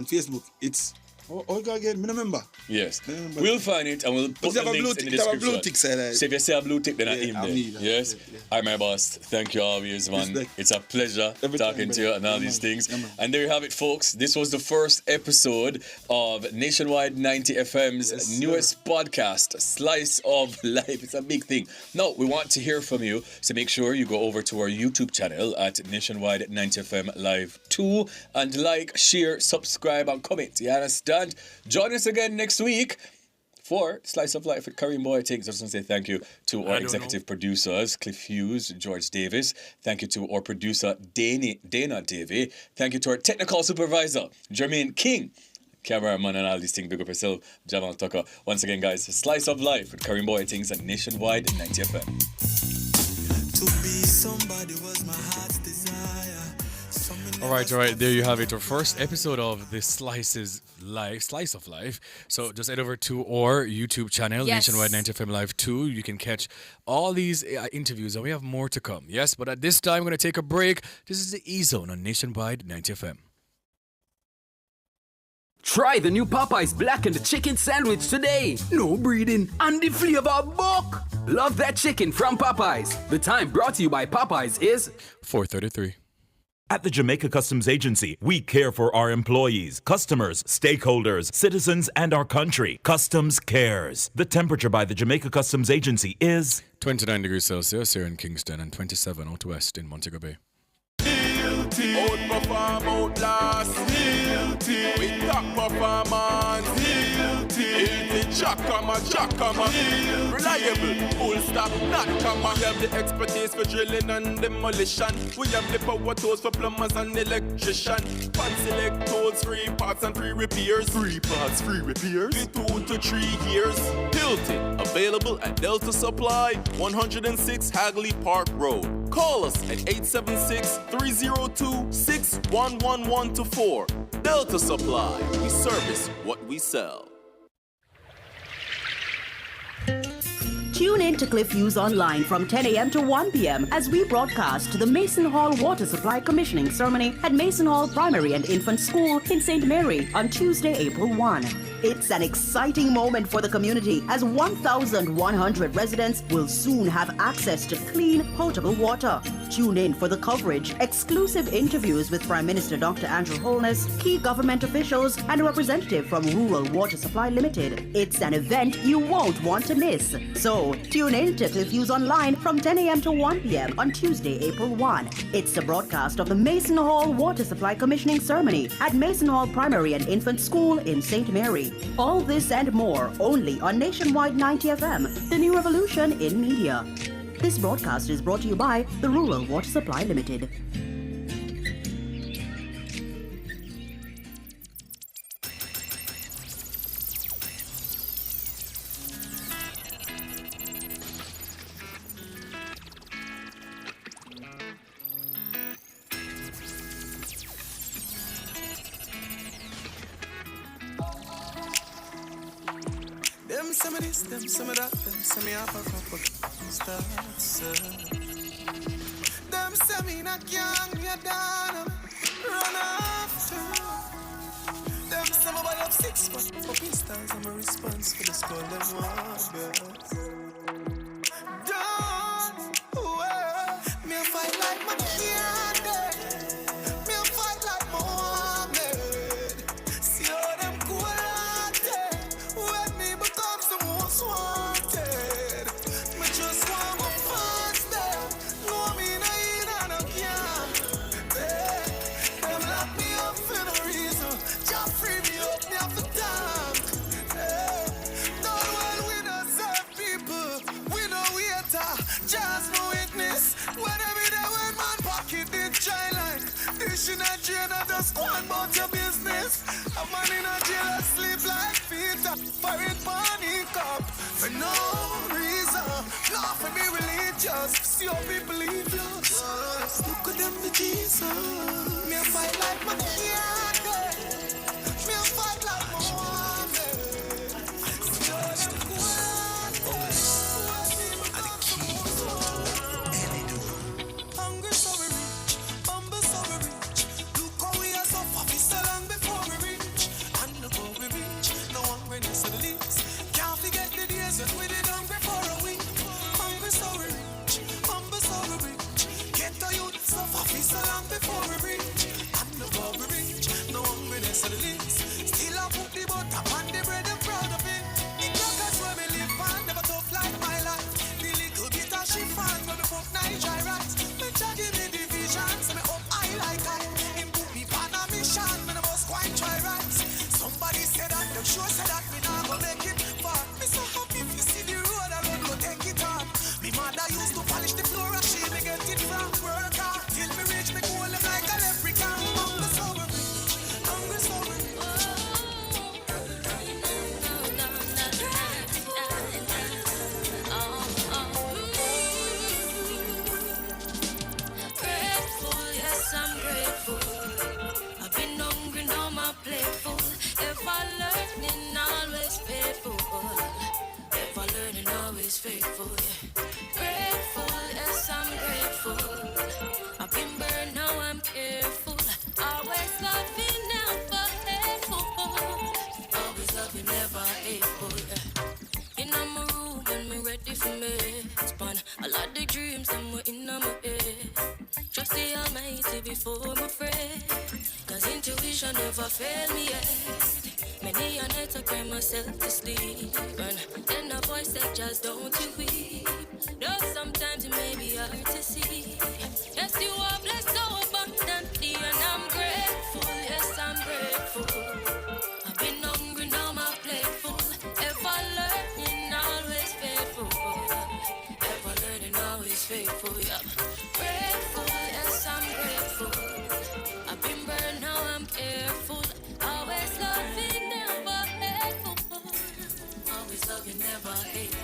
Facebook, it's Oh, go again. I remember. Yes. We'll find it and we'll put the links in the description. Blue tick side. So if you see a blue tick, then I him there. Yes. All right, my boss. Thank you always, man. Respect. It's a pleasure talking to you and all these things. And there you have it, folks. This was the first episode of Nationwide 90 FM's newest podcast, Slice of Life. It's a big thing. Now, we want to hear from you, so make sure you go over to our YouTube channel at Nationwide 90 FM Live 2 and like, share, subscribe, and comment. You understand? Join us again next week for Slice of Life with Kareem Boy Things. I just want to say thank you to our executive producers, Cliff Hughes, George Davis. Thank you to our producer, Dana Davey. Thank you to our technical supervisor, Jermaine King. Cameraman and all these things, big up yourself, Jamal Tucker. Once again, guys, Slice of Life with Kareem Boy Things and Nationwide 90 FM. To be somebody was my heart's desire. All right. There you have it. Our first episode of the Slice of Life. So just head over to our YouTube channel, Nationwide 90 FM Live 2. You can catch all these interviews, and we have more to come. Yes, but at this time, we're going to take a break. This is the E-Zone on Nationwide 90 FM. Try the new Popeyes blackened chicken sandwich today. No breathing and the flavor buck. Love that chicken from Popeyes. The time brought to you by Popeyes is 4:33. At the Jamaica Customs Agency, we care for our employees, customers, stakeholders, citizens, and our country. Customs cares. The temperature by the Jamaica Customs Agency is 29 degrees Celsius here in Kingston and 27 out west in Montego Bay. Outperform, outlast. With top performance. Jackama. Reliable, full stop, not comma. We have the expertise for drilling and demolition. We have the power tools for plumbers and electrician. Pan select tools, 3 parts and 3 repairs. 3 parts, 3 repairs. 2 to 3 years. Hilton, available at Delta Supply, 106 Hagley Park Road. Call us at 876-302-6111-4. Delta Supply, we service what we sell. Tune in to Cliff Hughes Online from 10 a.m. to 1 p.m. as we broadcast the Mason Hall Water Supply Commissioning Ceremony at Mason Hall Primary and Infant School in St. Mary on Tuesday, April 1. It's an exciting moment for the community as 1,100 residents will soon have access to clean, potable water. Tune in for the coverage, exclusive interviews with Prime Minister Dr. Andrew Holness, key government officials, and a representative from Rural Water Supply Limited. It's an event you won't want to miss. So, tune in to Cliff Hughes Online from 10 a.m. to 1 p.m. on Tuesday, April 1. It's the broadcast of the Mason Hall Water Supply Commissioning Ceremony at Mason Hall Primary and Infant School in St. Mary. All this and more only on Nationwide 90 FM, the new revolution in media. This broadcast is brought to you by the Rural Water Supply Limited. say me this, them say me that, them say me have a couple stars. Them say me not young, me a down, run after. Them say me buy up 6 fucking stars, I'm a response for this golden warriors. Don't, me a fight like my candy, me a fight like my Mohammed. See how them cool-hearted, when me becomes the most wanted. Me just want my fans there, no me no eat and no can. Them lock me up for no reason, just free me up, me have to thank. Not well we don't serve people, we no waiter, just no witness. When every day when man pocket the try like this in a jail, I just go on about your business. A man in a jail sleep like Peter, for it panic up for no reason. Not for me religious, see how people live just. Look at them the Jesus. Me a fight like my candy, me a fight like my Mohammed. See how them hungry so we rich, humble so we rich. Look how we are so far, we so long before we reach. And before we reach, no hungriness of the least. Can't forget the days when we did hungry for a week. Hungry so we rich, humble so we rich. Get the youth so far, we so long before we reach. And before we reach, no hungriness of the least. Still I put the butter on the bread and proud of it. The crackers where we live on, never tough like my life. The little bit of she fan when we fuck Niger rights. Me try give me the vision, so me up high like I. Him put me on a mission, me no must quite try rights. Somebody said that, them sure said that me not go make it far. Me so happy if you see the road, I don't go take it on. Me mother used to polish the floor and she me get it from work hard. Till me reach me goal, I'm like a leprechaun. Hungry so we rich, hungry so we rich. Grateful, yes, I'm grateful. I've been hungry, now my plate full. Ever learning, always faithful. Ever learning, always faithful. Grateful, yes, I'm grateful. I've been burned, now I'm careful. Always loving, never hateful. Always loving, never hateful. In my room and me ready for me. Spun a lot of dreams and we're in my head. Trust the Almighty before my friend. Cause intuition never failed me yet. Many a night I cry myself to sleep. And then a voice that just don't you weep. Though sometimes it may be hard to see. Yes, you are blessed so abundantly. And I'm grateful, yes, I'm grateful. I've been hungry, now my plate full. Ever learning, always faithful. Ever learning, always faithful, yeah. Grateful, yes, I'm grateful. I've been burned, now I'm careful. Always loving, never hateful. Always loving, never hate.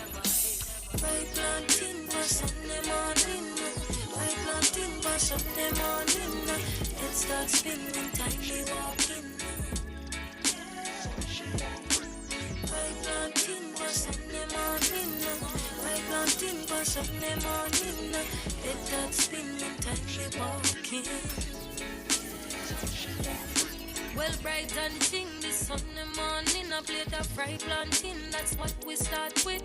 White planting for Sunday morning. White planting for Sunday morning. It starts spinning, timely walking. White planting for Sunday morning. White planting for Sunday morning. It starts spinning, timely walking. Well, bright and ting this Sunday morning, I play the fry planting, that's what we start with.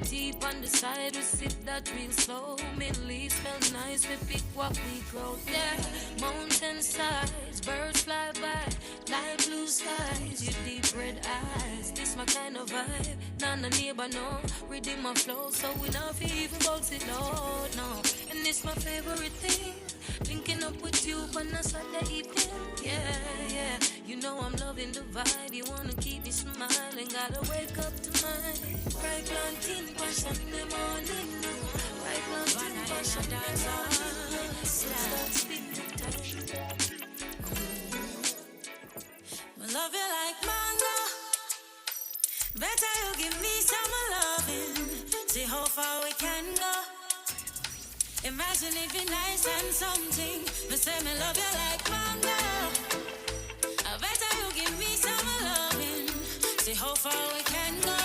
Deep on the side, we sip that real slow. Mint leaves smell nice, we pick what we grow there. Mountain sides, birds fly by, light blue skies, your deep red eyes. This my kind of vibe, none a neighbor know. Reading my flow, so we not even box it low, no. And it's my favorite thing, linking up with you on a Sunday evening, yeah, yeah. You know I'm loving the vibe, you wanna keep me smiling. Gotta wake up to mine. Bright planting for Sunday morning. Bright planting for Sunday morning. Start speaking time. I love you like mango. Better you give me some loving. See how far we can go. Imagine it be nice and something. Me say me love you like mango. I better you give me some loving. See how far we can go.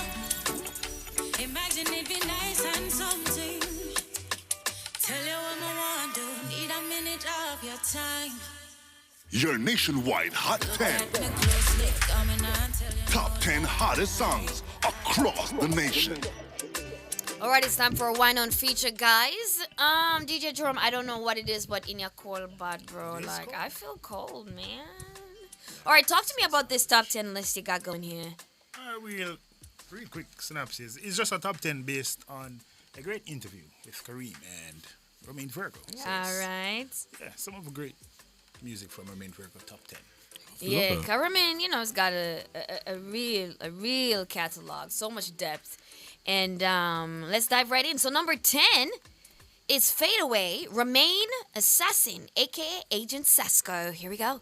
Your nationwide Hot 10. Top 10 hottest songs across the nation. Alright, it's time for a wine on feature, guys. DJ Jerome, I don't know what it is, but in your cold bad, bro. Like, I feel cold, man. Alright, talk to me about this top 10 list you got going here. Real quick synopsis. It's just a top 10 based on a great interview with Kareem and Romain Virgo. So Alright. Yeah, some of the great music from Romain Virgo top 10. Yeah, Romain, you know, has got a real catalog, so much depth. And let's dive right in. So number 10 is Fade Away, Romain Assassin, aka Agent Sasko. Here we go.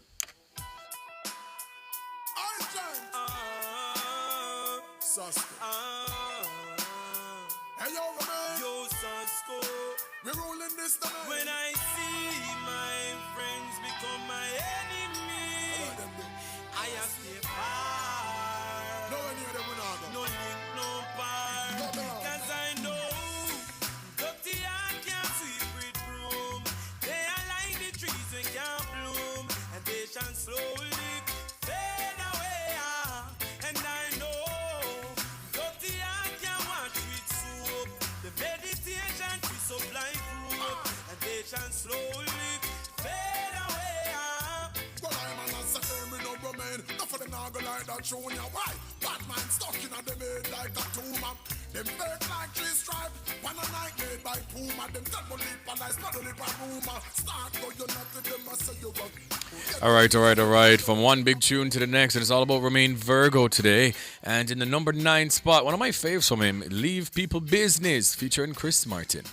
Hey yo, Romain. Yo, Sasko. We're rolling this time. When I see my friends become my enemy, I have stay far. No one of them will not go. No link, no bar. Cause I know dirty hand can't sweep with broom. They are like the trees we can't bloom, and they shall slowly fade away. And I know dirty hand can't wash with soap. The meditation is so like rope, and they shall slowly fade away. Well, I'm an assassin, me no Romain. Enough of them not go like that show ya. Why? Batman stuck in a them head like a tumor. Them fake like three stripe. One a night made by Puma. Them double lip and lies, double lip and rumor. Start go, you're not to them, I say you rock. All right. From one big tune to the next, and it's all about Romain Virgo today. And in the number 9 spot, one of my faves from him, Leave People Business, featuring Chris Martin.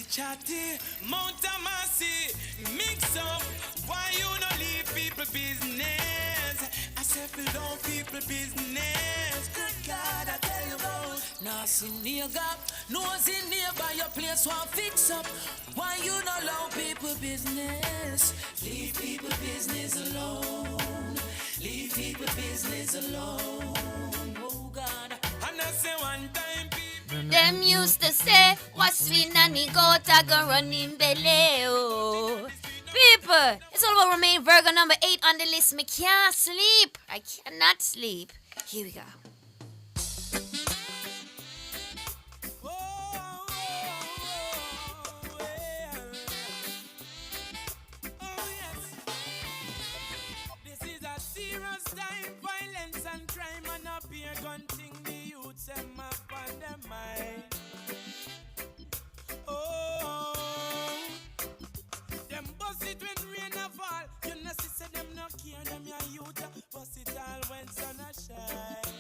Chatty, Mount Amasi, mix up. Why you not leave people business? I said, below people business. Good God, I tell you about. Nothing near gap, nothing nearby your place won't fix up. Why you not allow people business? Leave people business alone. Leave people business alone. Oh God. And I say one time. Them used to say, what's we nanny got a go running belly. Oh. People, it's all about Romain Virgo, number 8 on the list. Me can't sleep. I cannot sleep. Here we go. This is a serious time, violence and crime and up here gunting the youths them up on their mind. Oh, them bust it when rain a fall. You know see say them no care, them your youth bust it all when sun a shine.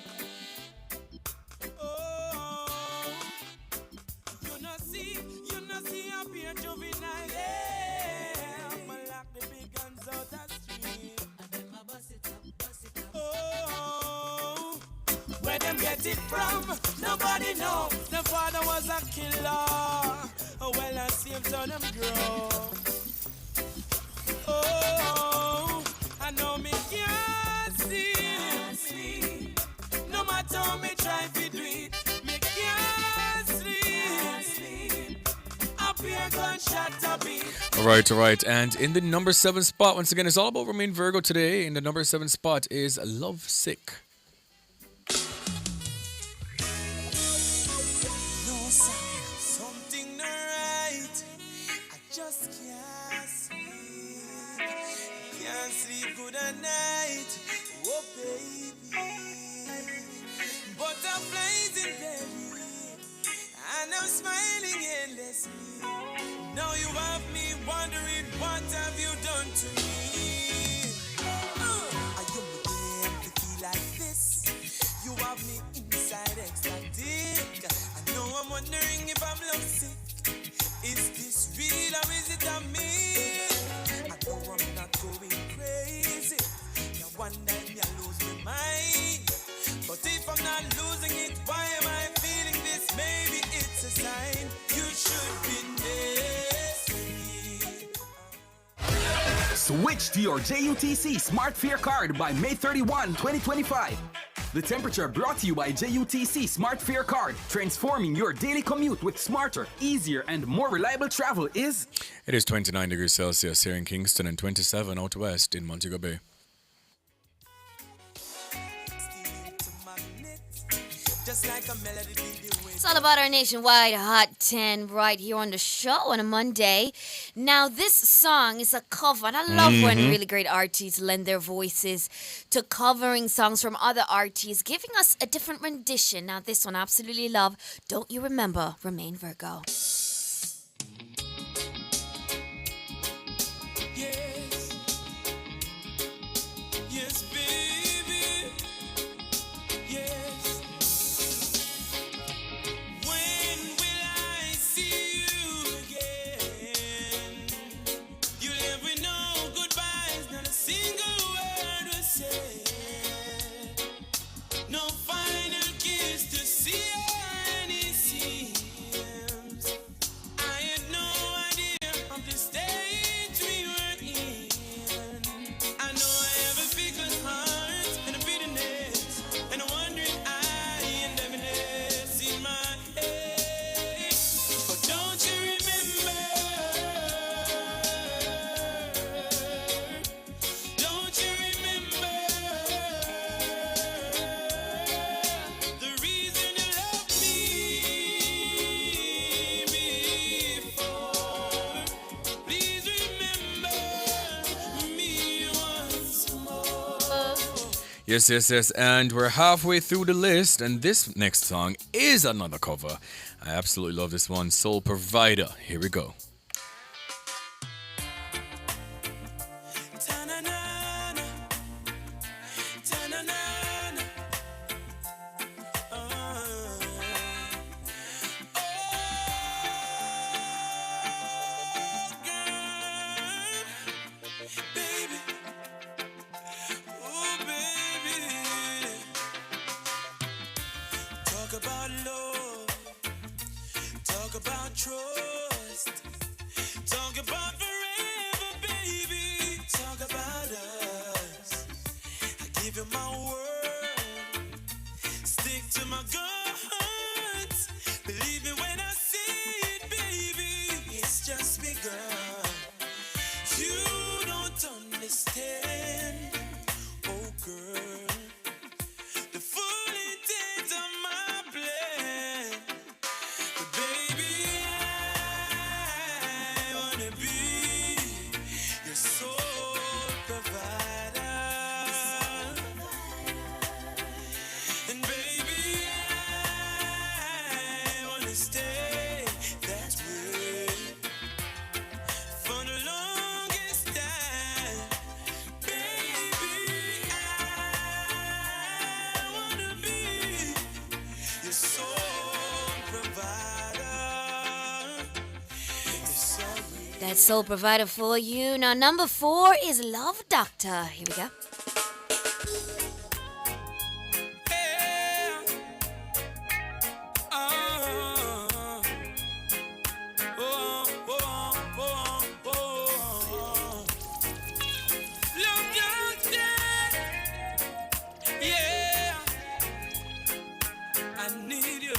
Oh, you know see up here juvenile. Yeah, I'ma lock the big guns out the street. Oh, where them get it from? Nobody know. The father was a killer. Oh, well, I see him so them grow. Oh, I know me can't see. No matter how me try to do it, me can't sleep. Up here, gunshot a beat. All right. And in the number 7 spot, once again, it's all about Romain Virgo today. In the number 7 spot is Love Sick. Something not right. I just can't sleep. Can't sleep good at night. Oh baby. Butterflies in belly. And I'm smiling endlessly. Now you have me wondering what have you done to me? Are you beginning to feel like this? You have me inside ecstatic. I know I'm wondering if I'm lovesick. Is this real or is it a myth? I know I'm not going crazy. Now one night me I lose my mind. But if I'm not losing it, why am I feeling this? Maybe it's a sign you should be next to me. Switch to your JUTC Smart Fare card by May 31, 2025. The Temperature brought to you by JUTC Smart Fare card. Transforming your daily commute with smarter, easier, and more reliable travel is... It is 29 degrees Celsius here in Kingston and 27 out west in Montego Bay. It's all about our nationwide Hot 10 right here on the show on a Monday. Now, this song is a cover, and I love when really great artists lend their voices to covering songs from other artists, giving us a different rendition. Now, this one I absolutely love. Don't You Remember, Remain Virgo. Yes, baby. Yes. When will I see you again? You live with no goodbyes, not a single word was said. No final kiss to seal any seams. I had no idea of the stage we were in. I know I have a fickle heart and a bitterness and a wandering eye and heaviness in my head. But don't you remember? Don't you remember the reason you loved me before? Please remember me once more. Yes. And we're halfway through the list, and this next song is another cover. I absolutely love this one, Soul Provider. Here we go. Ta-na-na-na. Ta-na-na-na. Baby. Oh, baby. Talk about love. Talk about trust. Talk about forever, baby. Talk about us. I give you my word. Stick to my guns. Believe me when I say it, baby. It's just begun. You don't understand, oh girl, the full intent of my plan. But baby, I wanna be your soul provider. And baby, I wanna stay that way for the longest time. Baby, I wanna be your soul provider. It's all That's Soul Provider for you. Now, number 4 is Love Doctor. Here we go. Yeah, I need you.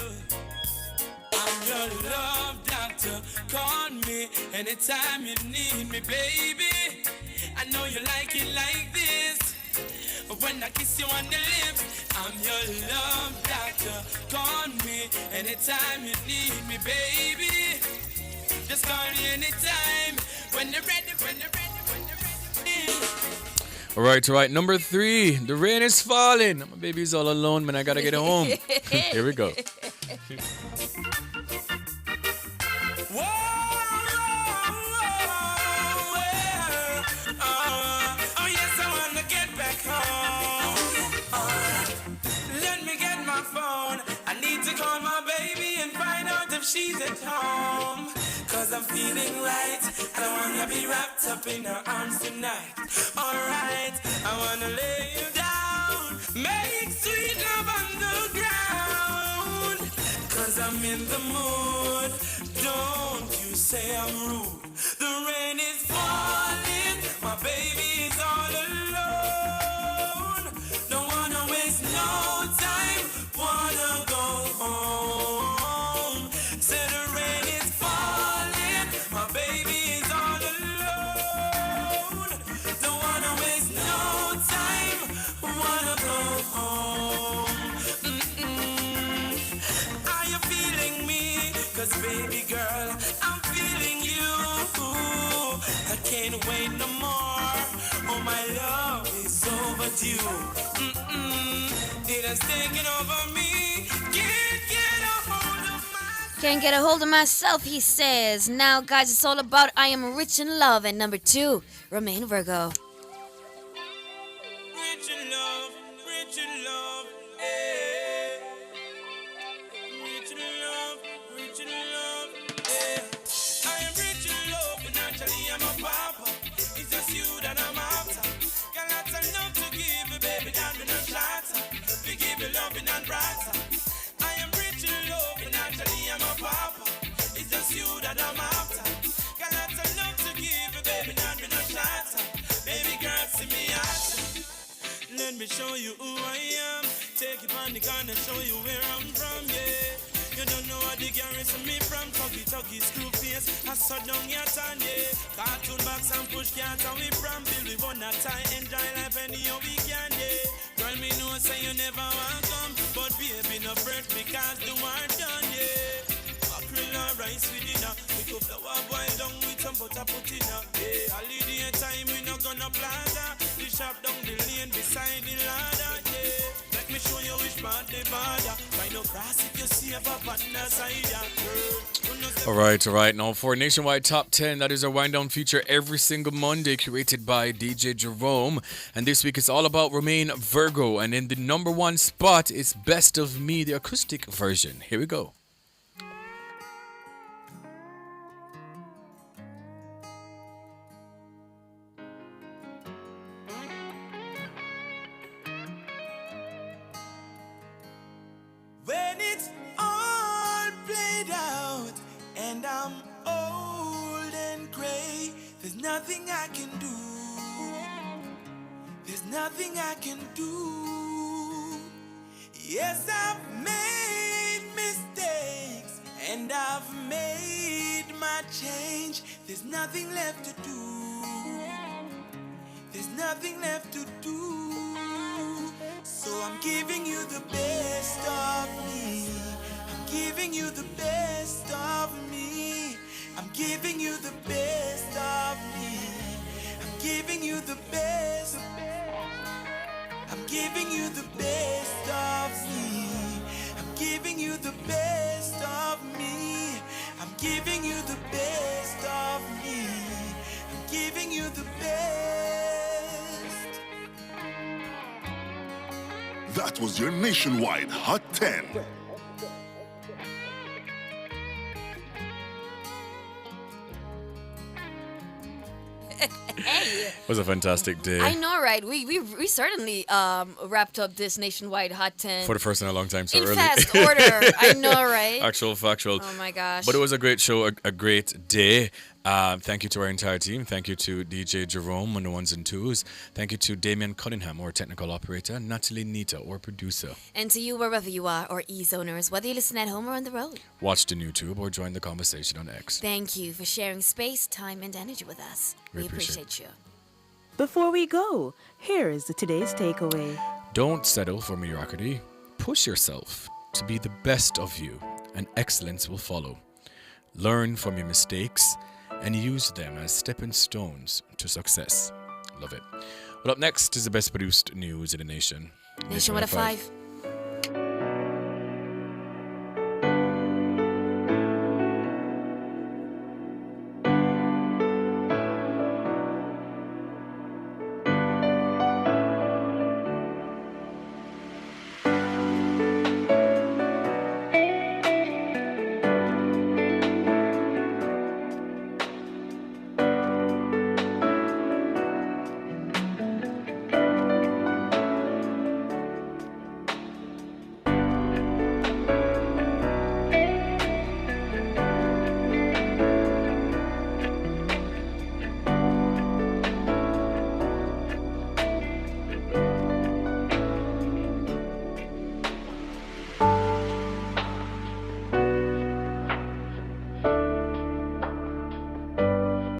I'm your love doctor. Call me anytime you need me, baby. I know you like it like this. When I kiss you on the lips, I'm your love doctor. Call me anytime you need me, baby. Just call me anytime when you're ready, when you're ready, when you're ready. All right. Number 3, the rain is falling. My baby's all alone, man. I gotta get home. Here we go. Oh yes, I wanna get back home. Let me get my phone. I need to call my baby and find out if she's at home. Cause I'm feeling right. I don't wanna be wrapped up in her arms tonight. Alright, I wanna lay you down. Make sweet love on the ground. Cause I'm in the mood. Don't you say I'm rude. The rain is falling. My baby no more. Oh, my love is overdue. It has taken over me. Can't get a hold of myself. Can't get a hold of myself, he says. Now, guys, it's all about I Am Rich in Love. And number 2, Romain Virgo. Rich in love, rich in love, eh. Rich in love, rich in love, eh. I am rich in love, financially I'm a papa. It's just you that I'm after. Got lots of love to give, baby, that me no shatter. We give you loving and brighter. I am rich in love, financially I'm a papa. It's just you that I'm after. Got lots of love to give, baby, that me no shatter. Baby girl, see me out. Let me show you who I am. Take you on the corner, show you where I'm from, yeah. You don't know what the garrison me from. Tuggy, screw face, I saw down your tan, yeah. Cartoon box and push cart and we from Bill. We want that time, enjoy life any how we can, yeah. Girl, me know say you never want come, but baby no fret because the war done, yeah. Mackerel and rice with dinner. We go flour boil down with some butter put in her. Yeah, holiday time we no gonna plaza. The shop down the lane beside the ladder, yeah. Let me show you which part the border. Find no grass if you see a pop on the side, yeah, girl. All right. Now for Nationwide Top 10, that is our wind down feature every single Monday, curated by DJ Jerome. And this week it's all about Romain Virgo. And in the number 1 spot is Best of Me, the acoustic version. Here we go. When it's all played out and I'm old and gray, there's nothing I can do. There's nothing I can do. Yes, I've made mistakes and I've made my change. There's nothing left to do. There's nothing left to do. So I'm giving you the best of me. I'm giving you the best of me. I'm giving you the best of me. I'm giving you the best. I'm giving you the best of me. I'm giving you the best of me. I'm giving you the best of me. I'm giving you the best. That was your Nationwide Hot 10. Hey. It was a fantastic day. I know, right? We certainly wrapped up this Nationwide Hot 10 For the first in a long time, so in early. fast order. I know, right? Actual, factual. Oh my gosh. But it was a great show, a great day. Thank you to our entire team. Thank you to DJ Jerome on the ones and twos. Thank you to Damian Cunningham, our technical operator, Natalie Nita, our producer. And to you, wherever you are, or e-zoners, whether you listen at home or on the road. Watch on YouTube or join the conversation on X. Thank you for sharing space, time, and energy with us. We We appreciate appreciate you. Before we go, here is today's takeaway. Don't settle for mediocrity. Push yourself to be the best of you, and excellence will follow. Learn from your mistakes and use them as stepping stones to success. Love it. Well, up next is the best produced news in the nation. Nationwide at 5.